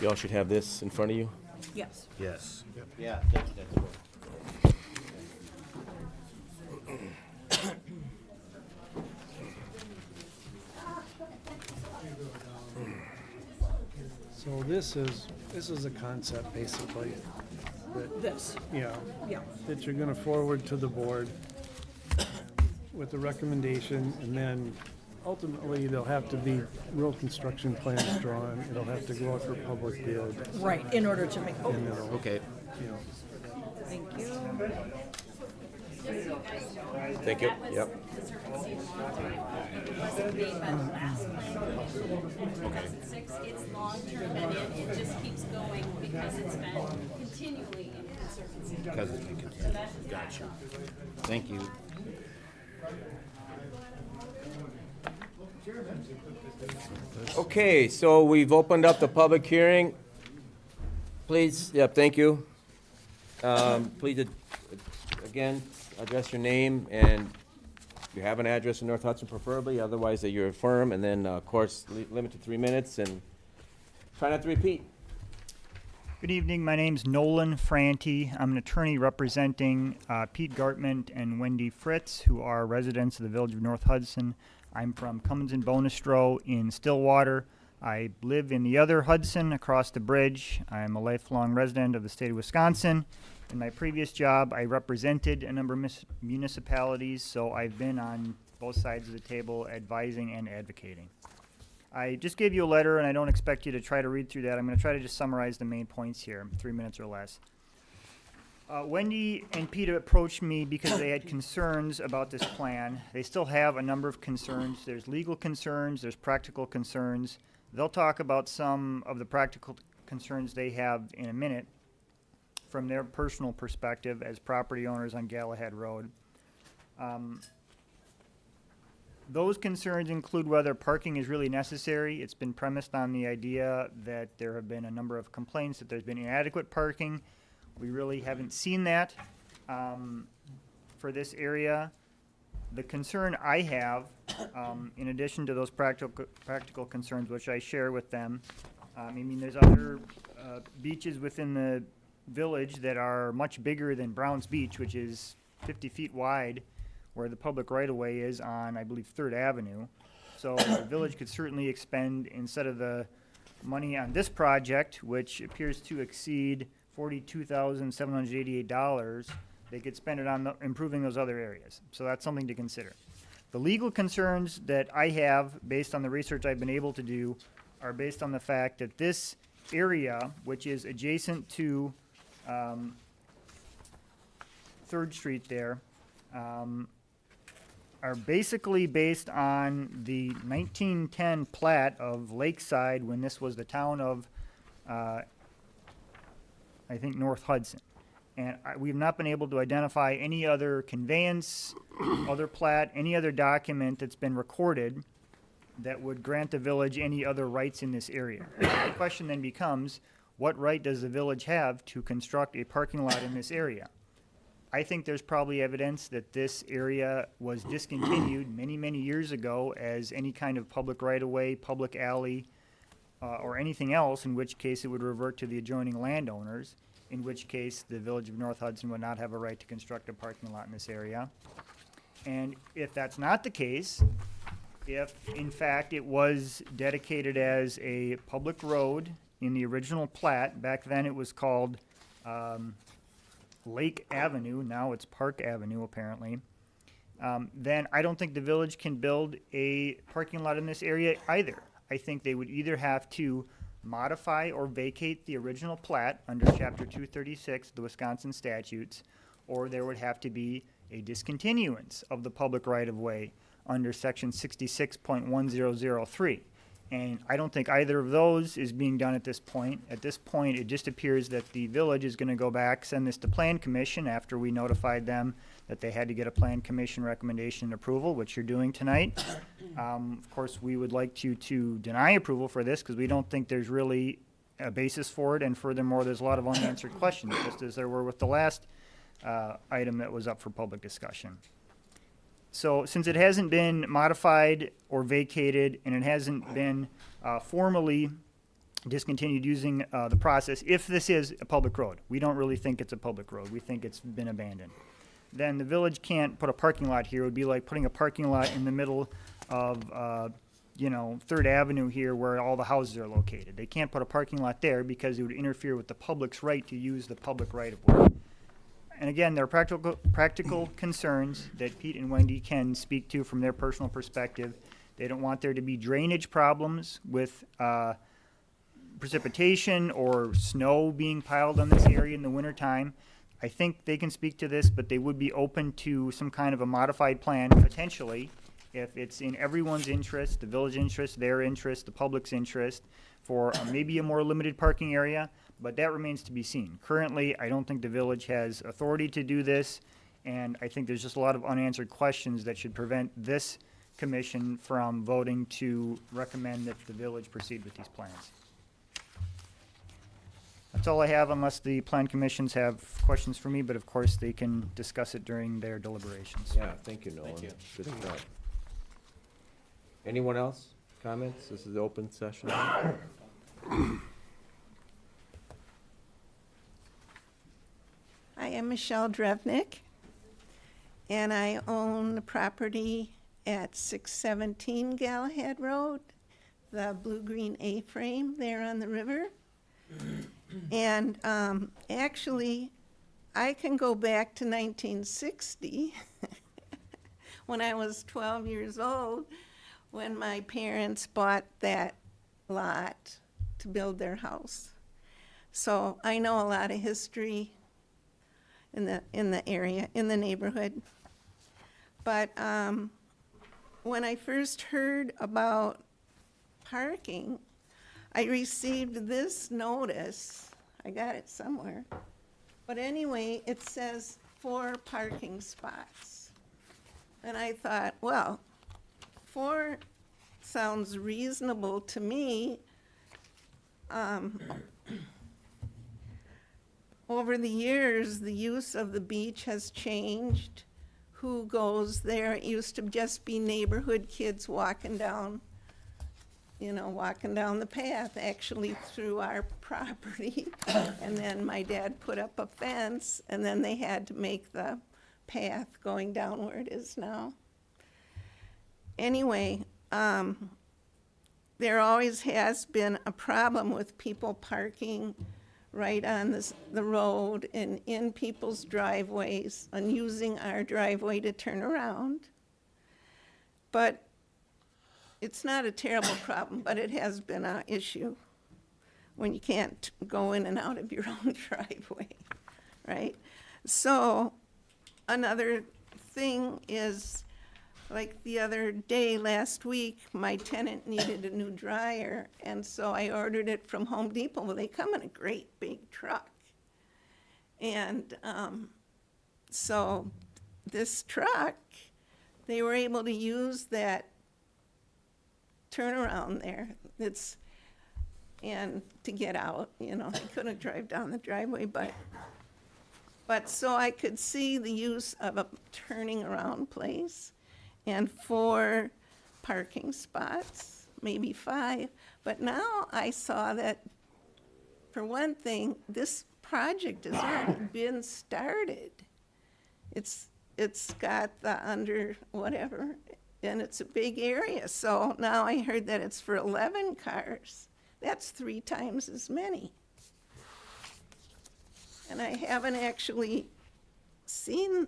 Y'all should have this in front of you. yes. Yes. Yeah, that's good. So this is a concept, basically, that, This, yeah, yeah. that you're gonna forward to the board with the recommendation, and then ultimately, there'll have to be real construction plans drawn, it'll have to go out for public bid, Right, in order to make, oh, and it'll, Okay. you know, thank you. Thank you, yep. It's long-term and it just keeps going because it's been continually in conservancy. Because it's been continued. Gotcha. Thank you. Okay, so we've opened up the public hearing. Please, yep, thank you. Please, again, address your name, and you have an address in North Hudson preferably, otherwise that you're a firm, and then, of course, limit to 3 minutes, and try not to repeat. Good evening. My name's Nolan Franti. I'm an attorney representing Pete Gartman and Wendy Fritz, who are residents of the Village of North Hudson. I'm from Cummins and Bonestro in Stillwater. I live in the other Hudson across the bridge. I'm a lifelong resident of the state of Wisconsin. In my previous job, I represented a number of municipalities, so I've been on both sides of the table advising and advocating. I just gave you a letter, and I don't expect you to try to read through that. I'm going to try to just summarize the main points here, 3 minutes or less. Wendy and Peter approached me because they had concerns about this plan. They still have a number of concerns. There's legal concerns, there's practical concerns. They'll talk about some of the practical concerns they have in a minute from their personal perspective as property owners on Galahad Road. Those concerns include whether parking is really necessary. It's been premised on the idea that there have been a number of complaints that there's been inadequate parking. We really haven't seen that for this area. The concern I have, in addition to those practical concerns, which I share with them, I mean, there's other beaches within the village that are much bigger than Browns Beach, which is 50 feet wide, where the public right-of-way is on, I believe, 3rd Avenue. So the village could certainly expend, instead of the money on this project, which appears to exceed $42,788, they could spend it on improving those other areas. So that's something to consider. The legal concerns that I have, based on the research I've been able to do, are based on the fact that this area, which is adjacent to 3rd Street there, are basically based on the 1910 plat of Lakeside when this was the town of, I think, North Hudson. And we have not been able to identify any other conveyance, other plat, any other document that's been recorded that would grant the village any other rights in this area. The question then becomes, what right does the village have to construct a parking lot in this area? I think there's probably evidence that this area was discontinued many, many years ago as any kind of public right-of-way, public alley, or anything else, in which case it would revert to the adjoining landowners, in which case the Village of North Hudson would not have a right to construct a parking lot in this area. And if that's not the case, if in fact it was dedicated as a public road in the original plat, back then it was called Lake Avenue, now it's Park Avenue apparently, then I don't think the village can build a parking lot in this area either. I think they would either have to modify or vacate the original plat under Chapter 236 of the Wisconsin statutes, or there would have to be a discontinuance of the public right-of-way under Section 66.1003. And I don't think either of those is being done at this point. At this point, it just appears that the village is going to go back, send this to Plan Commission after we notified them that they had to get a Plan Commission recommendation and approval, which you're doing tonight. Of course, we would like you to deny approval for this because we don't think there's really a basis for it. And furthermore, there's a lot of unanswered questions, just as there were with the last item that was up for public discussion. So since it hasn't been modified or vacated and it hasn't been formally discontinued using the process, if this is a public road, we don't really think it's a public road. We think it's been abandoned. Then the village can't put a parking lot here. It would be like putting a parking lot in the middle of, 3rd Avenue here where all the houses are located. They can't put a parking lot there because it would interfere with the public's right to use the public right-of-way. And again, there are practical concerns that Pete and Wendy can speak to from their personal perspective. They don't want there to be drainage problems with precipitation or snow being piled on this area in the wintertime. I think they can speak to this, but they would be open to some kind of a modified plan, potentially, if it's in everyone's interest, the village interest, their interest, the public's interest, for maybe a more limited parking area. But that remains to be seen. Currently, I don't think the village has authority to do this, and I think there's just a lot of unanswered questions that should prevent this commission from voting to recommend that the village proceed with these plans. That's all I have, unless the plan commissions have questions for me, but of course they can discuss it during their deliberations. Yeah, thank you, Nolan. Good stuff. Anyone else? Comments? This is the open session. am Michelle Drevnick, and I own the property at 617 Galahad Road, the blue-green A-frame there on the river. And actually, I can go back to 1960, when I was 12 years old, when my parents bought that lot to build their house. So I know a lot of history in the area, in the neighborhood. But when I first heard about parking, I received this notice. I got it somewhere. But anyway, it says 4 parking spots. And I thought, well, 4 sounds reasonable to me. Over the years, the use of the beach has changed. Who goes there? It used to just be neighborhood kids walking down the path, actually through our property. And then my dad put up a fence, and then they had to make the path going down where it is now. Anyway, there always has been a problem with people parking right on the road and in people's driveways and using our driveway to turn around. But it's not a terrible problem, but it has been an issue when you can't go in and out of your own driveway, right? So another thing is, like the other day, last week, my tenant needed a new dryer, and so I ordered it from Home Depot. Well, they come in a great big truck. And so this truck, they were able to use that turnaround there. And to get out, they couldn't drive down the driveway, but so I could see the use of a turning around place and 4 parking spots, maybe 5. But now I saw that, for one thing, this project has already been started. It's got the under whatever, and it's a big area. So now I heard that it's for 11 cars. That's 3 times as many. And I haven't actually seen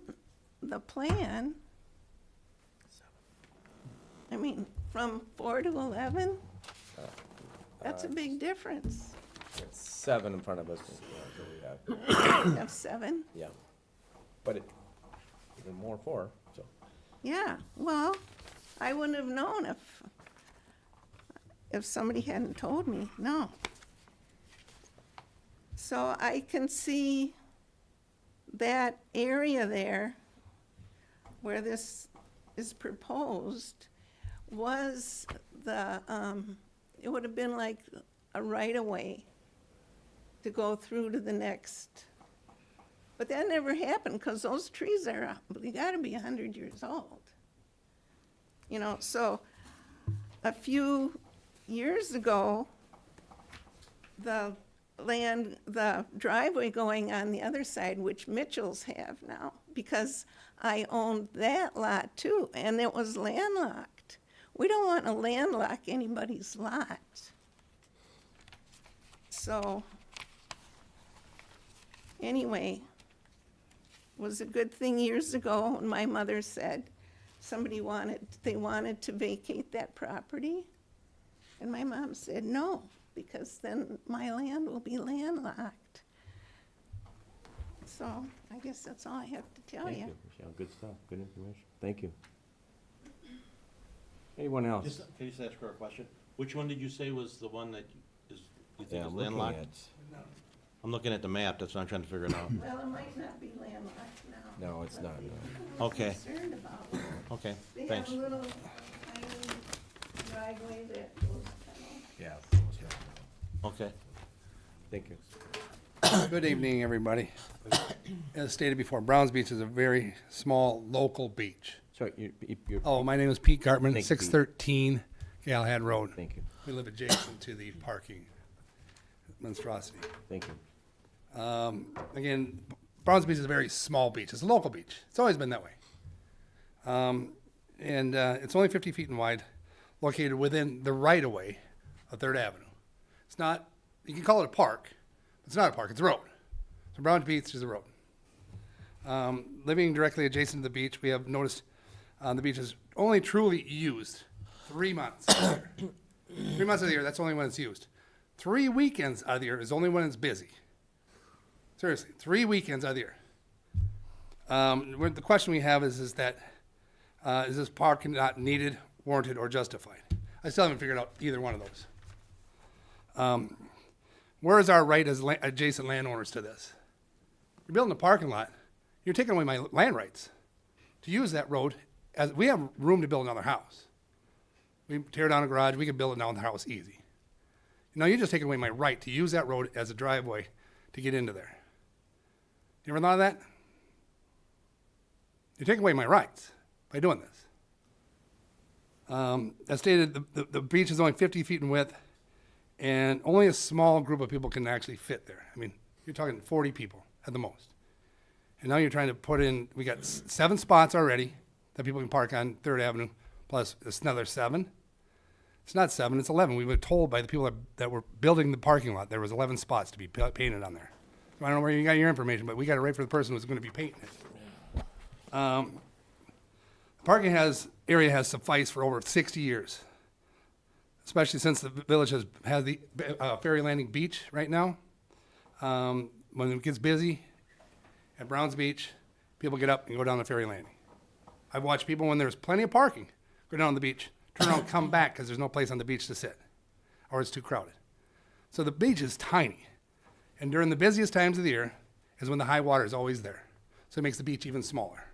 the plan. I mean, from 4 to 11? That's a big difference. It's 7 in front of us. So We have 7? yeah. But even more 4, so. Yeah, well, I wouldn't have known if somebody hadn't told me, no. So I can see that area there where this is proposed was it would have been like a right-of-way to go through to the next. But that never happened because those trees are, they gotta be 100 years old. So a few years ago, the driveway going on the other side, which Mitchells have now, because I owned that lot too, and it was landlocked. We don't want to landlock anybody's lot. So, anyway, it was a good thing years ago when my mother said they wanted to vacate that property. And my mom said, no, because then my land will be landlocked. So I guess that's all I have to tell Thank you. you, Michelle. Good stuff, good information. Thank you. Anyone else? Can you just ask her a question? Which one did you say was the one that you think Yeah, is I'm looking landlocked? at- I'm looking at the map, that's what I'm trying to figure it out. Well, it might not be landlocked now. No, it's not, no. Okay. Concerned about it. Okay, They thanks. have a little tiny driveway that goes tunnel. Yeah. Okay. Thank you. Good evening, everybody. As stated before, Browns Beach is a very small local beach. So you're. Oh, my name is Pete Gartman, Thank you, Pete. 613 Galahad Road. Thank you. We live adjacent to the parking monstrosity. Thank you. Again, Browns Beach is a very small beach. It's a local beach. It's always been that way. It's only 50 feet in wide, located within the right-of-way of 3rd Avenue. It's not, you can call it a park. It's not a park, it's a road. So Browns Beach is a road. Living directly adjacent to the beach, we have noticed the beach is only truly used 3 months of the year. 3 months of the year, that's only when it's used. 3 weekends out of the year is only when it's busy. Seriously, 3 weekends out of the year. The question we have is that, is this parking lot needed, warranted, or justified? I still haven't figured out either one of those. Where is our right as adjacent landowners to this? You're building a parking lot, you're taking away my land rights to use that road. As we have room to build another house. We tear down a garage, we can build another house easy. Now you're just taking away my right to use that road as a driveway to get into there. You ever thought of that? You're taking away my rights by doing this. As stated, the beach is only 50 feet in width, and only a small group of people can actually fit there. I mean, you're talking 40 people at the most. And now you're trying to put in, we got 7 spots already that people can park on 3rd Avenue, plus it's another 7. It's not 7, it's 11. We were told by the people that were building the parking lot, there was 11 spots to be painted on there. So I don't know where you got your information, but we got it right for the person who's going to be painting it. The parking area has sufficed for over 60 years, especially since the village has had the ferry landing beach right now. When it gets busy at Browns Beach, people get up and go down the ferry landing. I've watched people, when there's plenty of parking, go down the beach, turn around and come back because there's no place on the beach to sit, or it's too crowded. So the beach is tiny. And during the busiest times of the year is when the high water is always there. So it makes the beach even smaller.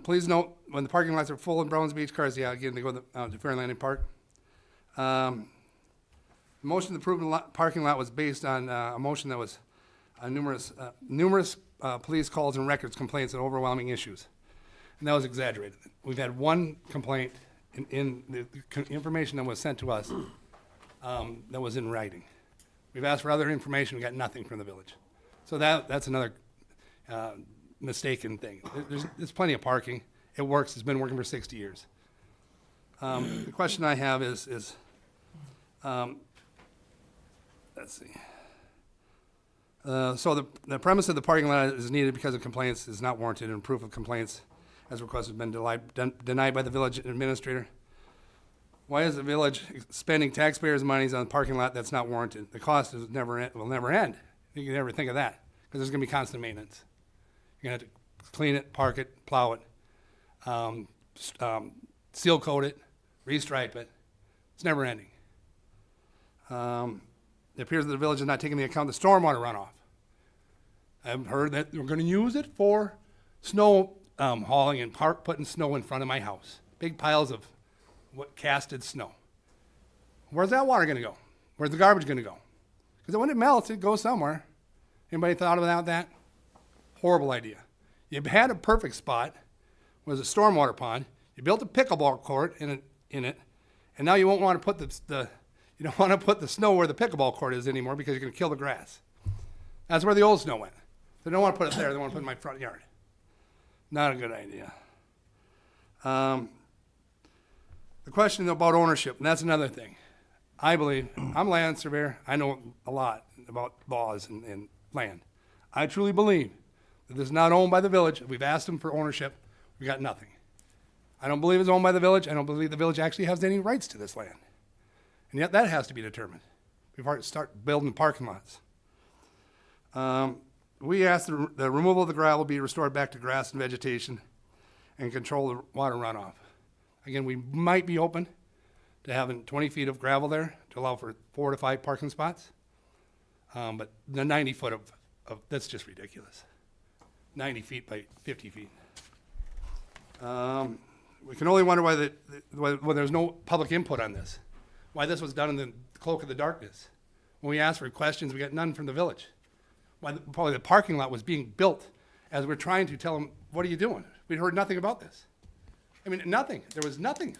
Please note, when the parking lots are full in Browns Beach, cars, again, they go to the Fair Landing Park. The motion to approve the parking lot was based on a motion that was numerous police calls and records complaints and overwhelming issues. And that was exaggerated. We've had one complaint in the information that was sent to us that was in writing. We've asked for other information, we got nothing from the village. So that's another mistaken thing. There's plenty of parking. It works, it's been working for 60 years. The question I have is let's see. So the premise of the parking lot is needed because of complaints is not warranted, and proof of complaints as requested has been denied by the village administrator. Why is the village spending taxpayers' monies on a parking lot that's not warranted? The cost will never end. You can never think of that, because there's going to be constant maintenance. You're going to have to clean it, park it, plow it, seal coat it, restripe it. It's never ending. It appears that the village is not taking into account the stormwater runoff. I've heard that we're going to use it for snow hauling and putting snow in front of my house. Big piles of casted snow. Where's that water going to go? Where's the garbage going to go? Because when it melts, it goes somewhere. Anybody thought about that? Horrible idea. You had a perfect spot. It was a stormwater pond. You built a pickleball court in it, and now you won't want to put you don't want to put the snow where the pickleball court is anymore because you're going to kill the grass. That's where the old snow went. They don't want to put it there. They want to put it in my front yard. Not a good idea. The question about ownership, and that's another thing. I believe, I'm a land surveyor, I know a lot about laws and land. I truly believe that this is not owned by the village. We've asked them for ownership, we got nothing. I don't believe it's owned by the village. I don't believe the village actually has any rights to this land. And yet that has to be determined before I start building parking lots. We asked the removal of the gravel be restored back to grass and vegetation and control the water runoff. Again, we might be open to having 20 feet of gravel there to allow for 4 to 5 parking spots. But the 90 foot of that's just ridiculous. 90 feet by 50 feet. We can only wonder why there's no public input on this. Why this was done in the cloak of the darkness. When we asked for questions, we got none from the village. Why probably the parking lot was being built as we're trying to tell them, what are you doing? We'd heard nothing about this. I mean, nothing. There was nothing.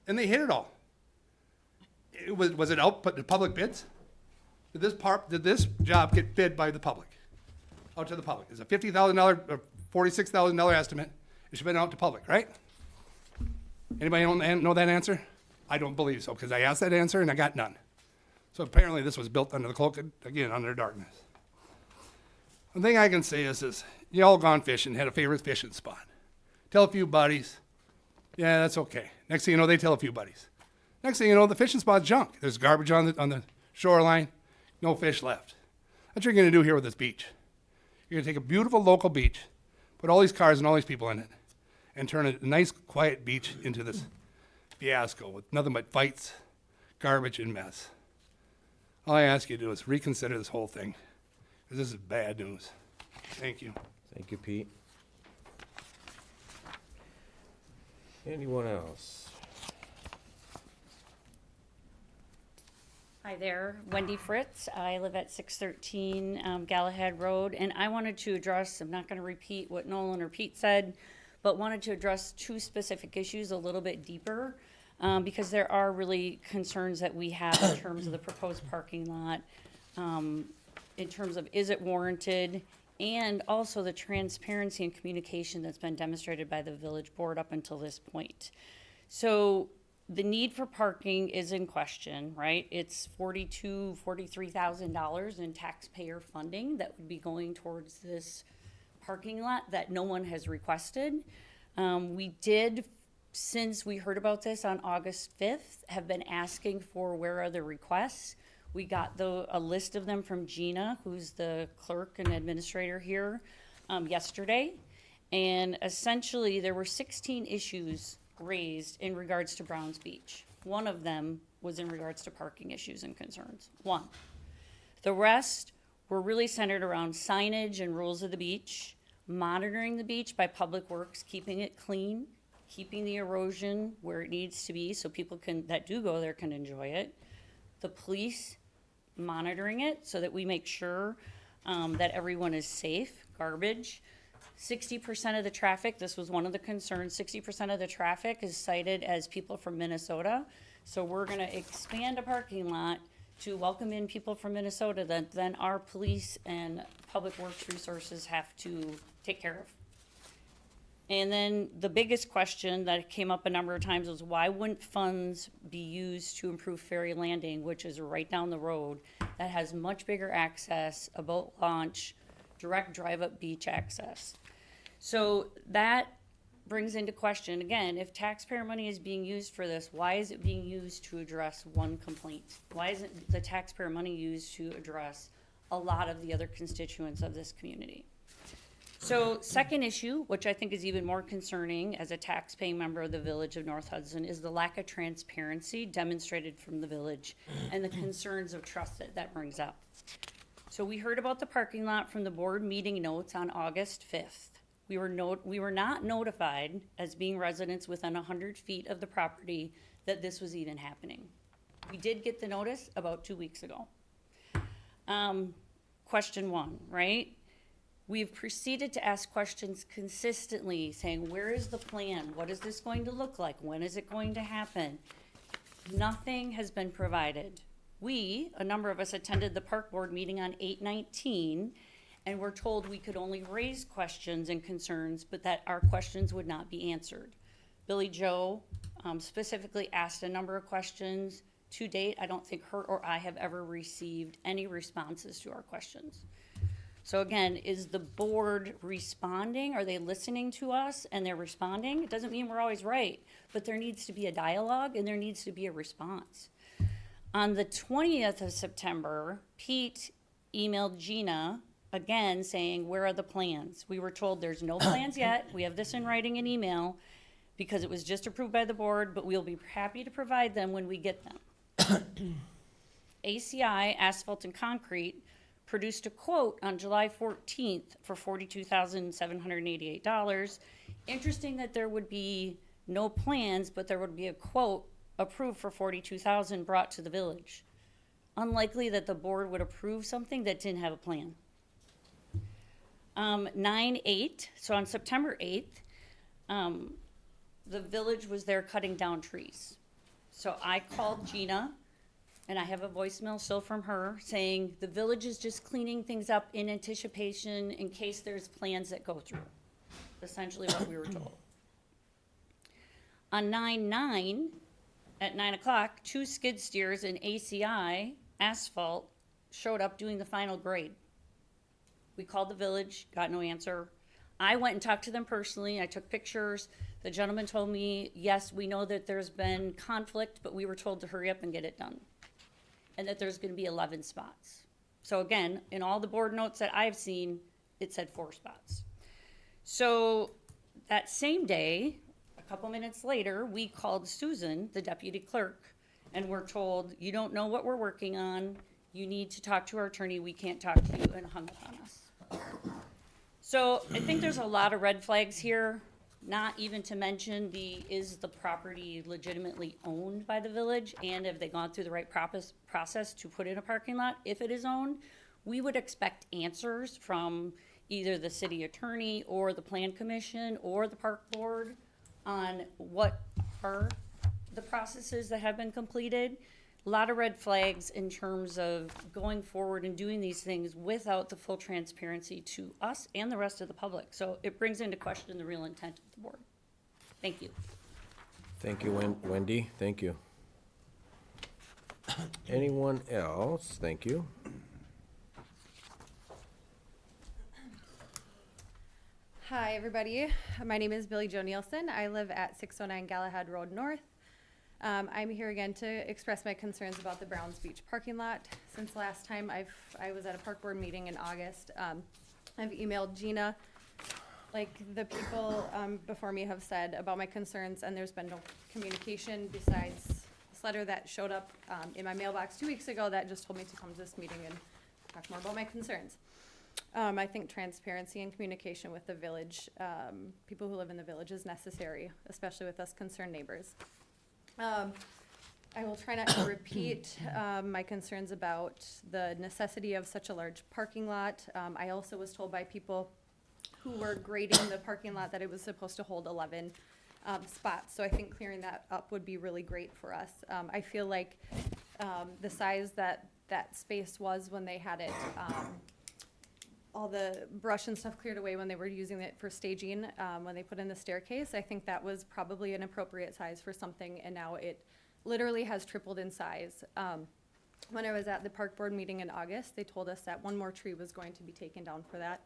And they hid it all. Was it out put to public bids? Did this job get bid by the public? out to the public. It's a $50,000 or $46,000 estimate. It should have been out to public, right? Anybody know that answer? I don't believe so, because I asked that answer and I got none. So apparently this was built under the cloak, again, under darkness. One thing I can say is this: you all gone fishing, had a favorite fishing spot. Tell a few buddies, yeah, that's okay. Next thing you know, they tell a few buddies. Next thing you know, the fishing spot's junk. There's garbage on the shoreline, no fish left. That's what you're gonna do here with this beach. You're gonna take a beautiful local beach, put all these cars and all these people in it, and turn a nice, quiet beach into this fiasco with nothing but fights, garbage, and mess. All I ask you to do is reconsider this whole thing, because this is bad news. Thank you. Thank you, Pete. Anyone else? Hi there, Wendy Fritz. I live at 613 Galahad Road, and I wanted to address, I'm not going to repeat what Nolan or Pete said, but wanted to address two specific issues a little bit deeper, because there are really concerns that we have in terms of the proposed parking lot, in terms of is it warranted, and also the transparency and communication that's been demonstrated by the village board up until this point. So the need for parking is in question, right? It's $43,000 in taxpayer funding that would be going towards this parking lot that no one has requested. We did, since we heard about this on August 5th, have been asking for where are the requests. We got a list of them from Gina, who's the clerk and administrator here, yesterday. And essentially, there were 16 issues raised in regards to Browns Beach. One of them was in regards to parking issues and concerns. One. The rest were really centered around signage and rules of the beach, monitoring the beach by Public Works, keeping it clean, keeping the erosion where it needs to be so people that do go there can enjoy it. The police monitoring it so that we make sure that everyone is safe. Garbage. 60% of the traffic, this was one of the concerns, 60% of the traffic is cited as people from Minnesota. So we're gonna expand a parking lot to welcome in people from Minnesota that then our police and Public Works resources have to take care of. And then the biggest question that came up a number of times was why wouldn't funds be used to improve Ferry Landing, which is right down the road, that has much bigger access, a boat launch, direct drive-up beach access. So that brings into question, again, if taxpayer money is being used for this, why is it being used to address one complaint? Why isn't the taxpayer money used to address a lot of the other constituents of this community? So second issue, which I think is even more concerning as a tax-paying member of the Village of North Hudson, is the lack of transparency demonstrated from the village and the concerns of trust that brings up. So we heard about the parking lot from the board meeting notes on August 5th. We were not notified as being residents within 100 feet of the property that this was even happening. We did get the notice about 2 weeks ago. Question one, right? We've proceeded to ask questions consistently, saying, where is the plan? What is this going to look like? When is it going to happen? Nothing has been provided. We, a number of us, attended the park board meeting on 8/19, and were told we could only raise questions and concerns, but that our questions would not be answered. Billy Joe specifically asked a number of questions. To date, I don't think her or I have ever received any responses to our questions. So again, is the board responding? Are they listening to us and they're responding? It doesn't mean we're always right, but there needs to be a dialogue and there needs to be a response. On the 20th of September, Pete emailed Gina again saying, where are the plans? We were told there's no plans yet. We have this in writing and email because it was just approved by the board, but we'll be happy to provide them when we get them. ACI, Asphalt and Concrete, produced a quote on July 14th for $42,788. Interesting that there would be no plans, but there would be a quote approved for $42,000 brought to the village. Unlikely that the board would approve something that didn't have a plan. 9/8, so on September 8th, the village was there cutting down trees. So I called Gina and I have a voicemail still from her saying the village is just cleaning things up in anticipation in case there's plans that go through. Essentially what we were told. On 9/9, at 9 o'clock, 2 skid steers and ACI asphalt showed up doing the final grade. We called the village, got no answer. I went and talked to them personally. I took pictures. The gentleman told me, yes, we know that there's been conflict, but we were told to hurry up and get it done. And that there's gonna be 11 spots. So again, in all the board notes that I've seen, it said 4 spots. So that same day, a couple minutes later, we called Susan, the deputy clerk, and we're told, you don't know what we're working on. You need to talk to our attorney. We can't talk to you, and hung up on us. So I think there's a lot of red flags here, not even to mention is the property legitimately owned by the village? And have they gone through the right process to put in a parking lot? If it is owned, we would expect answers from either the city attorney or the plan commission or the park board on what are the processes that have been completed. A lot of red flags in terms of going forward and doing these things without the full transparency to us and the rest of the public. So it brings into question the real intent of the board. Thank you. Thank you, Wendy. Thank you. Anyone else? Thank you. Hi, everybody. My name is Billy Jo Nielsen. I live at 609 Galahad Road North. I'm here again to express my concerns about the Browns Beach parking lot. Since last time I was at a park board meeting in August, I've emailed Gina, like the people before me have said, about my concerns, and there's been no communication besides this letter that showed up in my mailbox 2 weeks ago that just told me to come to this meeting and talk more about my concerns. I think transparency and communication with the village, people who live in the village, is necessary, especially with us concerned neighbors. I will try not to repeat my concerns about the necessity of such a large parking lot. I also was told by people who were grading the parking lot that it was supposed to hold 11 spots. So I think clearing that up would be really great for us. I feel like the size that space was when they had it, all the brush and stuff cleared away when they were using it for staging, when they put in the staircase, I think that was probably an appropriate size for something, and now it literally has tripled in size. When I was at the park board meeting in August, they told us that one more tree was going to be taken down for that.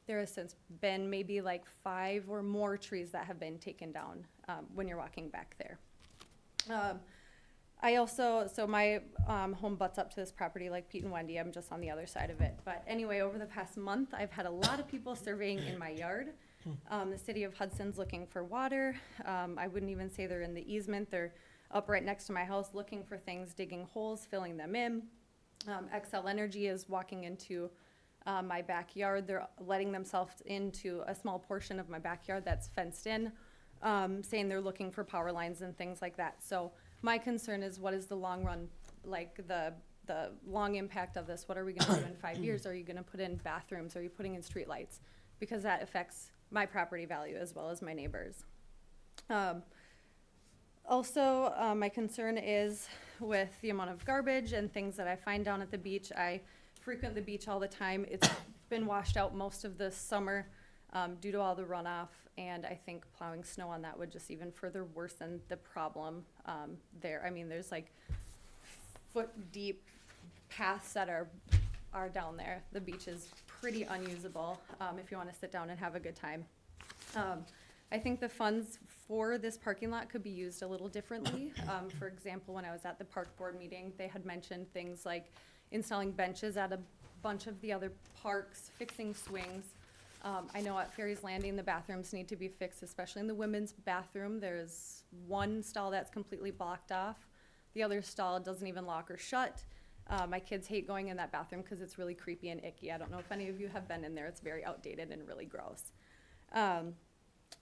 There has since been maybe like 5 or more trees that have been taken down when you're walking back there. I also, so my home butts up to this property like Pete and Wendy. I'm just on the other side of it. But anyway, over the past month, I've had a lot of people surveying in my yard. The city of Hudson's looking for water. I wouldn't even say they're in the easement. They're up right next to my house looking for things, digging holes, filling them in. XL Energy is walking into my backyard. They're letting themselves into a small portion of my backyard that's fenced in, saying they're looking for power lines and things like that. So my concern is, what is the long run, like the long impact of this? What are we gonna do in 5 years? Are you gonna put in bathrooms? Are you putting in streetlights? Because that affects my property value as well as my neighbors. Also, my concern is with the amount of garbage and things that I find down at the beach. I frequent the beach all the time. It's been washed out most of this summer due to all the runoff, and I think plowing snow on that would just even further worsen the problem there. I mean, there's like foot-deep paths that are down there. The beach is pretty unusable if you want to sit down and have a good time. I think the funds for this parking lot could be used a little differently. For example, when I was at the park board meeting, they had mentioned things like installing benches at a bunch of the other parks, fixing swings. I know at Ferry's Landing, the bathrooms need to be fixed, especially in the women's bathroom. There's one stall that's completely blocked off. The other stall doesn't even lock or shut. My kids hate going in that bathroom because it's really creepy and icky. I don't know if any of you have been in there. It's very outdated and really gross.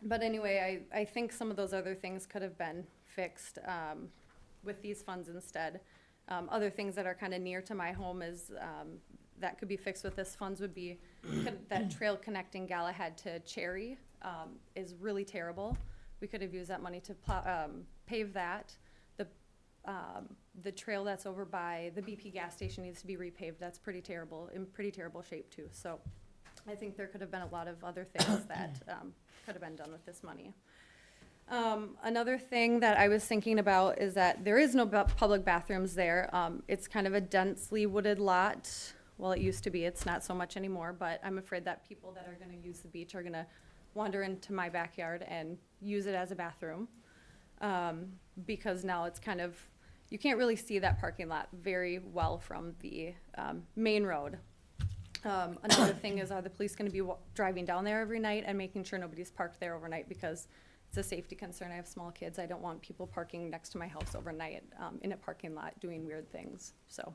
But anyway, I think some of those other things could have been fixed with these funds instead. Other things that are kind of near to my home is that could be fixed with this funds would be that trail connecting Galahad to Cherry is really terrible. We could have used that money to pave that. The trail that's over by the BP gas station needs to be repaved. That's pretty terrible, in pretty terrible shape too. So I think there could have been a lot of other things that could have been done with this money. Another thing that I was thinking about is that there is no public bathrooms there. It's kind of a densely wooded lot. Well, it used to be. It's not so much anymore, but I'm afraid that people that are going to use the beach are going to wander into my backyard and use it as a bathroom. Because now it's kind of, you can't really see that parking lot very well from the main road. Another thing is, are the police going to be driving down there every night and making sure nobody's parked there overnight? Because it's a safety concern. I have small kids. I don't want people parking next to my house overnight in a parking lot doing weird things. So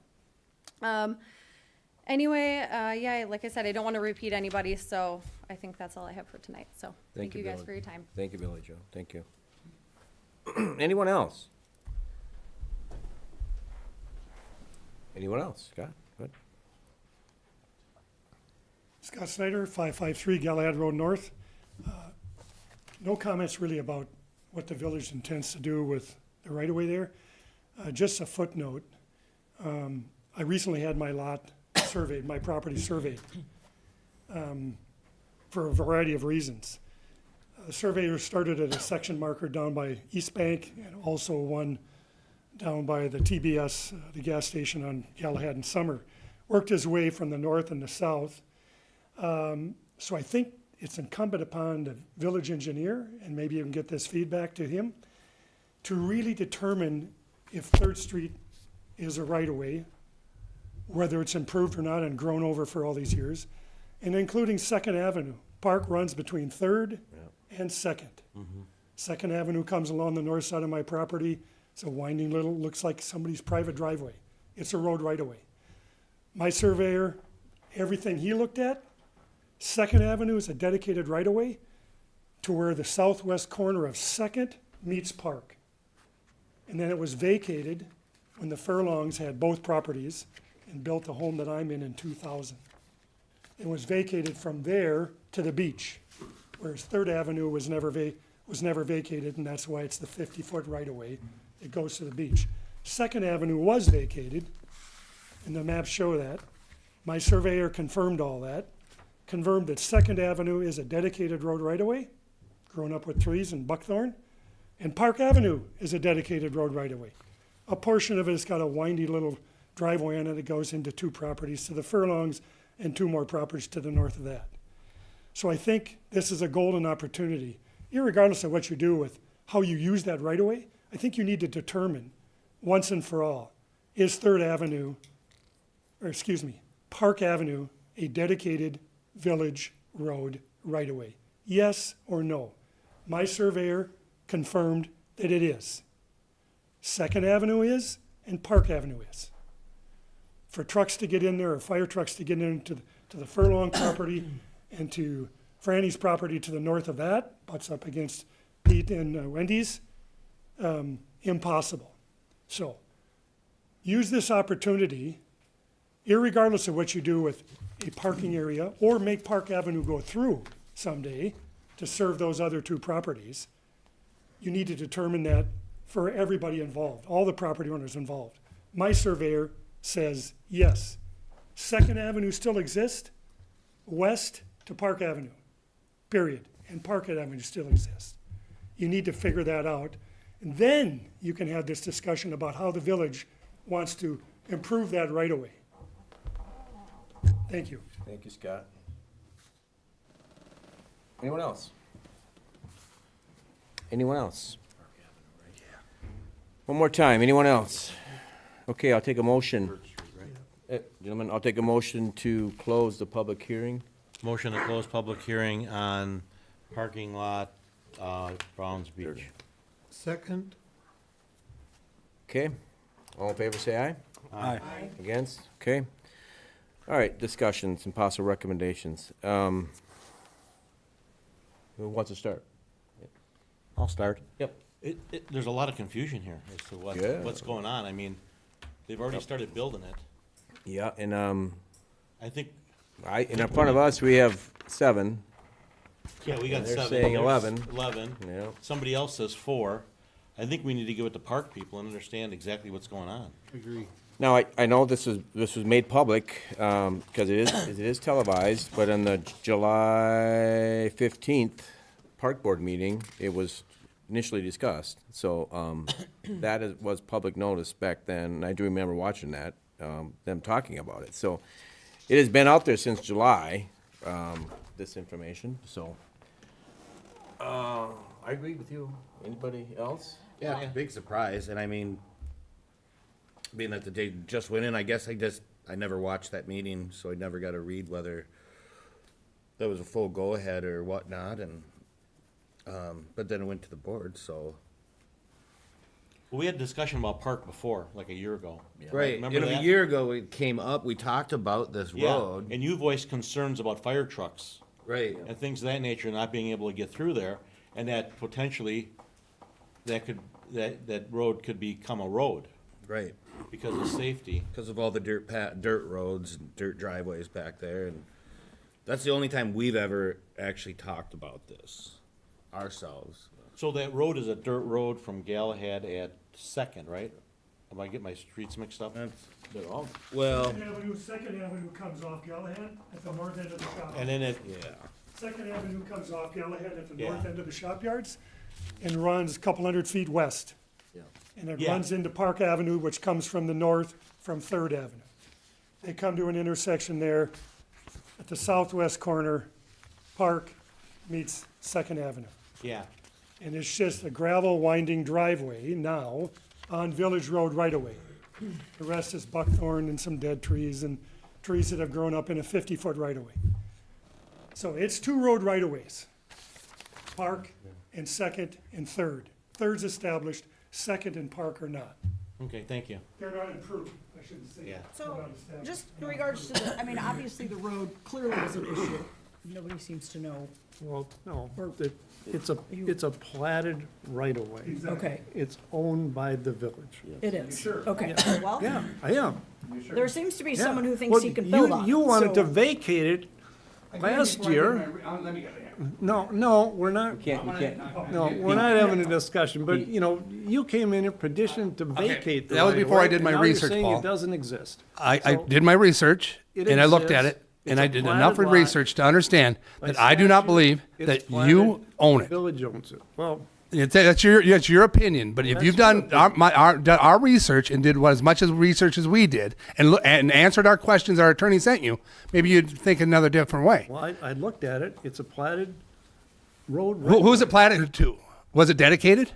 anyway, yeah, like I said, I don't want to repeat anybody, so I think that's all I have for tonight. So thank you guys Billy. for your time. Thank you, Billy Joe. Thank you. Anyone else? Anyone else? Scott, good. Scott Snyder, 553 Galahad Road North. No comments really about what the village intends to do with the right-of-way there. Just a footnote. I recently had my lot surveyed, my property surveyed, for a variety of reasons. The surveyor started at a section marker down by East Bank and also one down by the TBS, the gas station on Galahad and Summer. Worked his way from the north and the south. So I think it's incumbent upon the village engineer, and maybe you can get this feedback to him, to really determine if 3rd Street is a right-of-way, whether it's improved or not and grown over for all these years, and including 2nd Avenue. Park runs between 3rd and 2nd. 2nd Avenue comes along the north side of my property. It's a winding little, looks like somebody's private driveway. It's a road right-of-way. My surveyor, everything he looked at, 2nd Avenue is a dedicated right-of-way to where the southwest corner of 2nd meets Park. And then it was vacated when the Furlongs had both properties and built the home that I'm in 2000. It was vacated from there to the beach, whereas 3rd Avenue was never vacated, and that's why it's the 50-foot right-of-way. It goes to the beach. 2nd Avenue was vacated, and the maps show that. My surveyor confirmed all that, confirmed that 2nd Avenue is a dedicated road right-of-way, grown up with trees and buckthorn, and Park Avenue is a dedicated road right-of-way. A portion of it has got a windy little driveway on it that goes into 2 properties to the Furlongs and 2 more properties to the north of that. So I think this is a golden opportunity, irregardless of what you do with how you use that right-of-way. I think you need to determine once and for all, is 3rd Avenue, or excuse me, Park Avenue a dedicated village road right-of-way? Yes or no? My surveyor confirmed that it is. 2nd Avenue is, and Park Avenue is. For trucks to get in there, or fire trucks to get into the Furlong property and to Franny's property to the north of that, butts up against Pete and Wendy's, impossible. So use this opportunity, irregardless of what you do with a parking area, or make Park Avenue go through someday to serve those other 2 properties. You need to determine that for everybody involved, all the property owners involved. My surveyor says yes. 2nd Avenue still exists, west to Park Avenue, period. And Park Avenue still exists. You need to figure that out. And then you can have this discussion about how the village wants to improve that right-of-way. Thank you. Thank you, Scott. Anyone else? Anyone else? One more time, anyone else? Okay, I'll take a motion. Gentlemen, I'll take a motion to close the public hearing. Motion to close public hearing on parking lot, Browns Beach. Second? Okay, all in favor, say aye. Aye. Against? Okay. All right, discussions and possible recommendations. Who wants to start? I'll start. Yep. There's a lot of confusion here as to Yeah. what's going on. I mean, they've already started building it. Yeah, and, I think, in front of us, we have 7. yeah, we got And they're 7. saying There's 11. 11. Yeah. Somebody else says 4. I think we need to give it to park people and understand exactly what's going on. Agree. Now, I know this was made public, because it is televised, but in the July 15th Park Board meeting, it was initially discussed. So, was public notice back then, and I do remember watching that, them talking about it. So, it has been out there since July, this information, so. I agree with you. Anybody else? Yeah, big surprise, and I mean, being that the day just went in, I guess I never watched that meeting, so I never got to read whether that was a full go-ahead or whatnot, and, but then it went to the board, so. Well, we had a discussion about park before, like a year ago. Right, Remember and a that? year ago, it came up, we talked about this Yeah, road. and you voiced concerns about fire trucks. Right. And things of that nature, not being able to get through there, and that potentially, that road could become a road. Right. Because of safety. Because of all the dirt roads and dirt driveways back there, and that's the only time we've ever actually talked about this ourselves. So that road is a dirt road from Galahad at Second, right? Am I getting my streets mixed up? They're all. Well, Second Avenue comes off Galahad at the north end of the shop. And then it, Second Avenue comes off Galahad at the Yeah. north end of the shop yards and runs a couple hundred feet west. And it Yeah. runs into Park Avenue, which comes from the north from Third Avenue. They come to an intersection there at the southwest corner, Park meets Second Avenue. yeah. And it's just a gravel winding driveway now on Village Road right away. The rest is buckthorn and some dead trees and trees that have grown up in a 50-foot right of way. So it's two road right of ways. Park and Second and Third. Third's established, Second and Park are not. Okay, thank you. They're not improved, I shouldn't say. Yeah. They're So, not established. just in regards to the, I mean, obviously the road clearly is an issue. Nobody seems to know. Well, no, Or- it's a platted right of way. Okay, It's owned by the village. it is. Okay, well, Yeah, I am. there seems to be Yeah. someone who thinks Well, he can build on it. You wanted to so- vacate it last year. No, we're not. You can't. No, we're not having a discussion, but, you know, you came in and petitioned to vacate the That was right of before I way, did and my now you're research, saying Paul. it doesn't exist. I So- did my research, It and I looked at exists. it, and It's I a did platted enough lot. research to understand By that I do not statute, believe it's that platted, you own the it. Village owns it. Well, That's your opinion, but if That's you've your done our research and did as much as research as we did, and answered our questions our attorney sent you, maybe you'd think another different way. well, I looked at it. It's a platted road. Who's it platted to? Was it dedicated?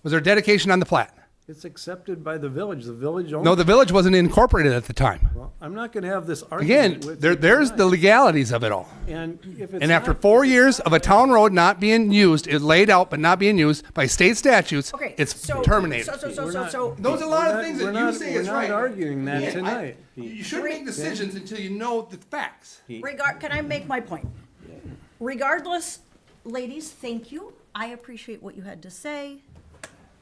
Was there dedication on the plat? It's accepted by the village. The village owns No, it. the village wasn't incorporated at the time. Well, I'm not gonna have this Again, argument with you there's the tonight. legalities of it all. And if it's And after not- 4 years of a town road not being used, is laid out but not being used by state statutes, Okay, it's so- terminated. So, Those are a lot of things that you say is right. We're not arguing that tonight. You shouldn't make decisions until you know the facts. can I make my point? Regardless, ladies, thank you. I appreciate what you had to say.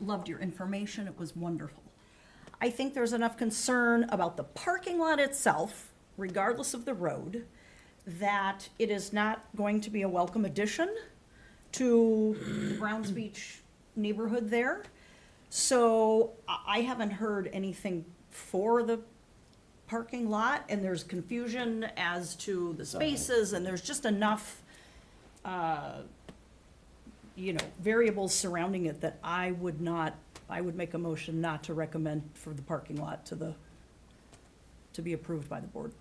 Loved your information. It was wonderful. I think there's enough concern about the parking lot itself, regardless of the road, that it is not going to be a welcome addition to the Browns Beach neighborhood there. So I haven't heard anything for the parking lot, and there's confusion as to the spaces, and there's just enough, variables surrounding it that I would make a motion not to recommend for the parking lot to be approved by the board.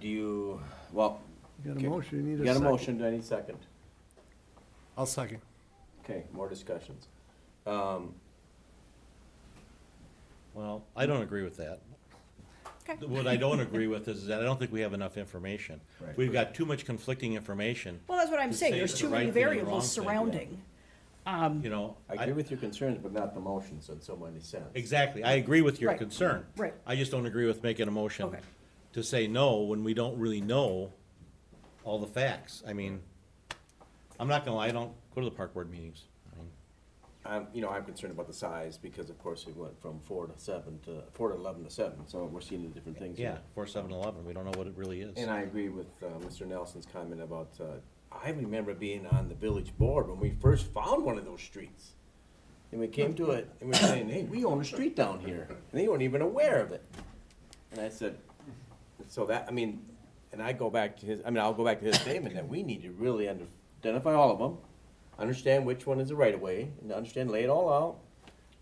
You got a motion, you need a got a second. motion, do I need a second? I'll second. Okay, more discussions. Well, I don't agree with that. Okay. What I don't agree with is that I don't think we have enough information. Right. We've got too much conflicting information. Well, that's what I'm to saying, say there's it's too the many right thing or the variables wrong thing. surrounding. You know, I agree with your concerns, but not the motions in so many sense. exactly. I agree with your Right. concern. Right. I just don't agree with making a motion Okay. to say no when we don't really know all the facts. I mean, I'm not gonna lie, I don't go to the park board meetings. I mean, I'm concerned about the size, because of course we went from 4 to 11 to 7, so we're seeing the different things here. Yeah, 4, 7, 11, we don't know what it really is. And I agree with Mr. Nelson's comment about, I remember being on the village board when we first found one of those streets. And we came to it, and we were saying, hey, we own a street down here, and they weren't even aware of it. And I said, so that, and I'll go back to his statement, that we need to really identify all of them, understand which one is the right of way, and understand, lay it all out,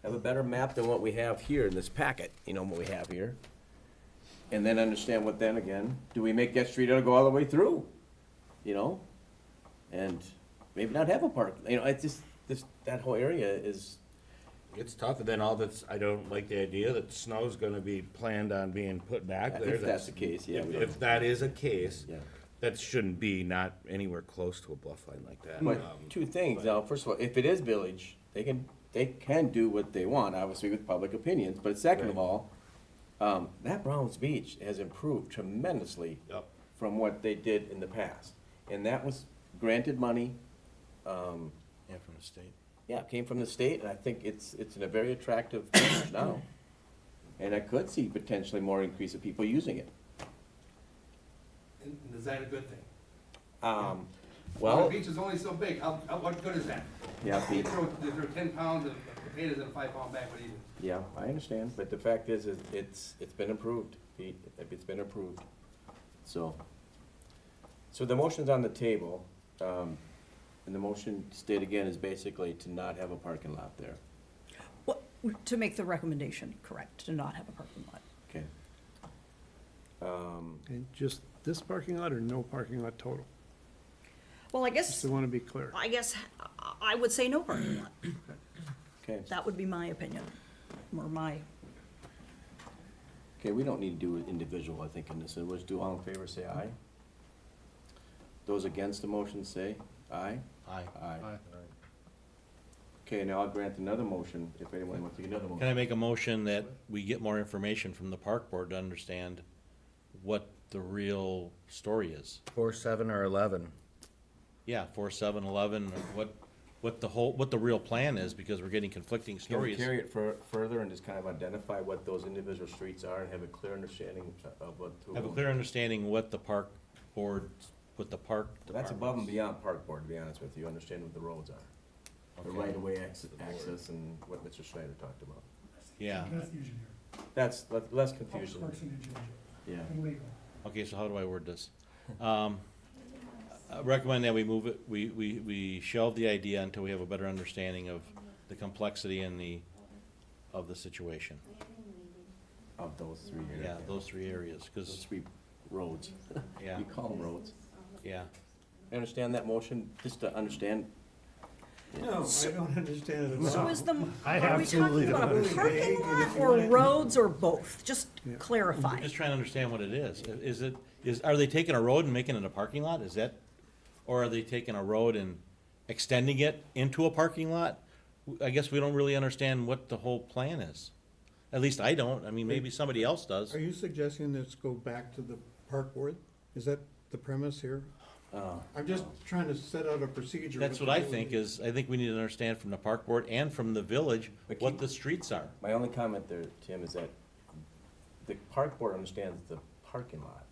have a better map than what we have here in this packet, what we have here. And then understand what then again, do we make that street go all the way through? And maybe not have a park, it's just, that whole area is, It's tough, and then all that's, I don't like the idea that snow's gonna be planned on being put back there. if that's the case, yeah. If that is a case, Yeah. that shouldn't be not anywhere close to a bluff line like that. But two things, now, first of all, if it is village, they can do what they want, obviously with public opinions, but second of all, that Browns Beach has improved tremendously Yep. from what they did in the past. And that was granted money, Yeah, from the state. yeah, it came from the state, and I think it's in a very attractive beach now. And I could see potentially more increase of people using it. And is that a good thing? Well, The beach is only so big, what good is that? yeah, They throw 10 pounds of potatoes in a 5-pound bag, what do you do? yeah, I understand, but the fact is it's been improved, Pete, it's been improved. So the motion's on the table, and the motion, state again, is basically to not have a parking lot there. Well, to make the recommendation, correct, to not have a parking lot. Okay. And just this parking lot or no parking lot total? Well, I Just guess, to want to be clear. I would say no parking lot. Okay, That would be my opinion, or my, okay, we don't need to do it individual, I think, in this, we'll just do all in favor, say aye. Those against the motion, say aye. Aye. Aye. Okay, now I'll grant another motion, if anyone wants to get another Can motion. I make a motion that we get more information from the park board to understand what the real story is? 4, 7, or 11. Yeah, 4, 7, 11, what the real plan is, because we're getting conflicting Can we stories. carry it further and just kind of identify what those individual streets are and have a clear understanding of what? Have a clear understanding what the park board, what the park That's above and departments- beyond park board, to be honest with you, understand what the roads are. The Okay. right-of-way access and what Mr. Schneider talked about. Yeah, That's the engineer. That's less confusion. Parks and engineer, Yeah. and legal. okay, so how do I word this? I recommend that we move it, we shelve the idea until we have a better understanding of the complexity and of the situation. Of those three areas. Yeah, those 3 areas, Those because, 3 roads. yeah, You call them roads. yeah. You understand that motion, just to understand? No, I don't understand it at so all. is the, I are we absolutely talking about don't. a parking lot or roads or both? Just clarify. I'm just trying to understand what it is. Are they taking a road and making it a parking lot? Is that, or are they taking a road and extending it into a parking lot? I guess we don't really understand what the whole plan is. At least I don't. I mean, maybe somebody else does. Are you suggesting this go back to the park board? Is that the premise here? I'm just trying to set out a procedure. That's what I think is, I think we need to understand from the park board and from the village But what keep- the streets are. My only comment there, Tim, is that the park board understands the parking lot.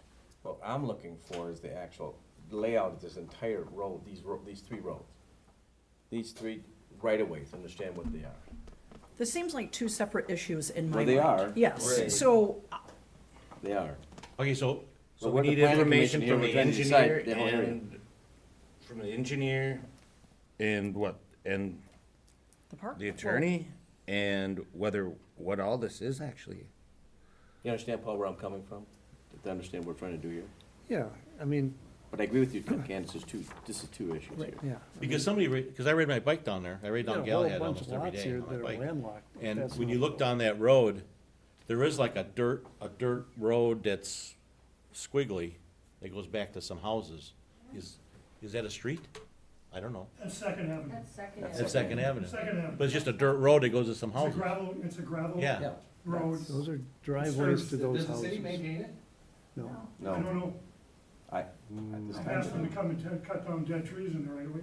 What I'm looking for is the actual layout of this entire road, these 3 roads. These 3 right-of-ways, understand what they are. This seems like 2 separate issues in my Well, mind. they are. Yes, Right. so, They are. Okay, so So we're we the need planning information commission from here, the we're trying to decide engineer the whole area. and, from the engineer and what, and the park. the attorney, and what all this is actually. You understand, Paul, where I'm coming from? To understand what we're trying to do here? Yeah, I mean, But I agree with you, Candace, this is 2 issues here. yeah. because because I ride my bike down there. I ride down Galahad almost every day on my That are bike. landlocked. And That's when not you look down that road, there is like a dirt road that's squiggly that goes back to some houses. Is that a street? I don't know. That's Second Avenue. That's Second Avenue. Second Avenue. But it's just a dirt road that goes to some It's a houses. gravel Yeah. road. Those are driveways to those Does the city houses. maintain it? No. I don't know. At this I've time, asked them to come and cut down dead trees in the right of way.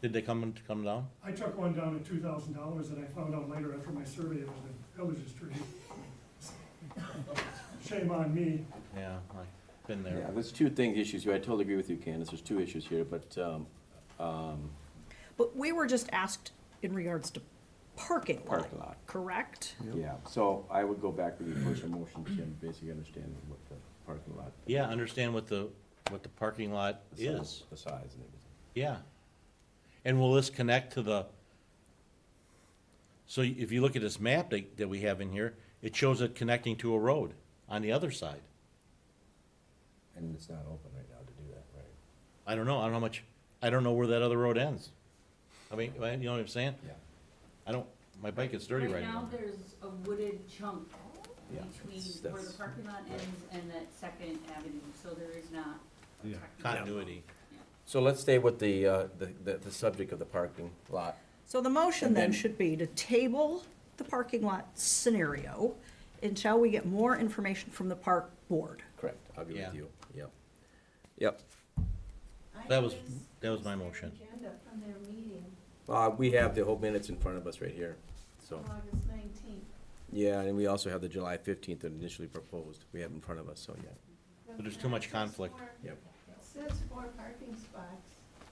Did they come down? I took one down at $2,000 and I found out later after my survey it was the village's tree. Shame on me. Yeah, I've been Yeah, there. there's two things, issues here. I totally agree with you, Candace. There's two issues here, but, But we were just asked in regards to parking lot, parking lot. correct? Yeah, so I would go back to the first motion, Tim, basically understanding what the parking lot. Yeah, understand what the parking lot the size- is. The size and everything. Yeah. And will this connect to the, so if you look at this map that we have in here, it shows it connecting to a road on the other side. And it's not open right now to do that, right? I don't know how much, I don't know where that other road ends. I mean, you know what I'm saying? Yeah. I don't, my bike is dirty right now. there's a wooded chunk Yeah, between that's- where the parking lot ends and that Second Avenue, so there is not. Continuity. So let's stay with the subject of the parking lot. So the motion And then then- should be to table the parking lot scenario until we get more information from the park board. Correct, I'll agree Yeah. with you, yep. Yep. That was my motion. Agenda from their meeting, We have the whole minutes in front of us right here, so. August 19th. Yeah, and we also have the July 15th that initially proposed. We have in front of us, so yeah. But there's too much conflict. Yep. It says 4 parking spots.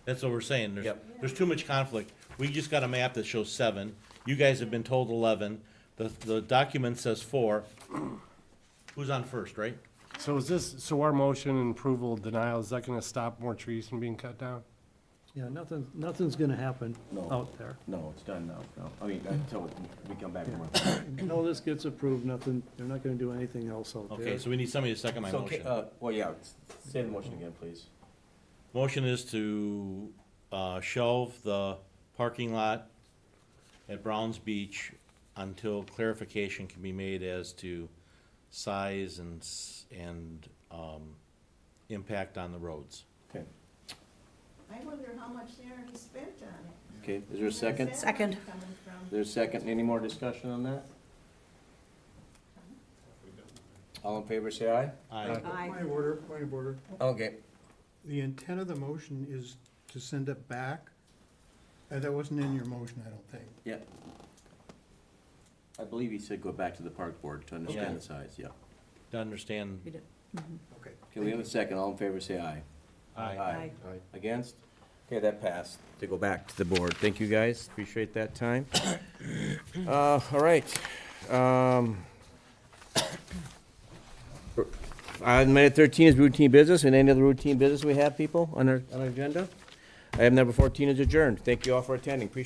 That's what we're saying. Yep. There's too much conflict. We just got a map that shows 7. You guys have been told 11. The document says 4. Who's on first, right? So so our motion and approval denial, is that gonna stop more trees from being cut down? Yeah, nothing's gonna happen No. out there. No, it's done now, no. I mean, until we come back more. Until this gets approved, they're not gonna do anything else out there. Okay, so we need somebody to second my So, motion. well, yeah, say the motion again, please. Motion is to shelve the parking lot at Browns Beach until clarification can be made as to size and impact on the roads. Okay. I wonder how much they already spent on it. Okay, is there a second? Where's that Second. money coming from? There's a second. Any more discussion on that? All in favor, say aye. Aye. Aye. Point of order. Okay. The intent of the motion is to send it back. That wasn't in your motion, I don't think. Yeah. I believe he said go back to the park board to Yeah. understand the size, yeah. To understand. We did. Okay. Can we have a second? All in favor, say aye. Aye. Against? Okay, that passed. To go back to the board. Thank you, guys. Appreciate that time. All right. Item number 13 is routine business, and any other routine business we have, people, on our agenda? Item number 14 is adjourned. Thank you all for attending. Appreciate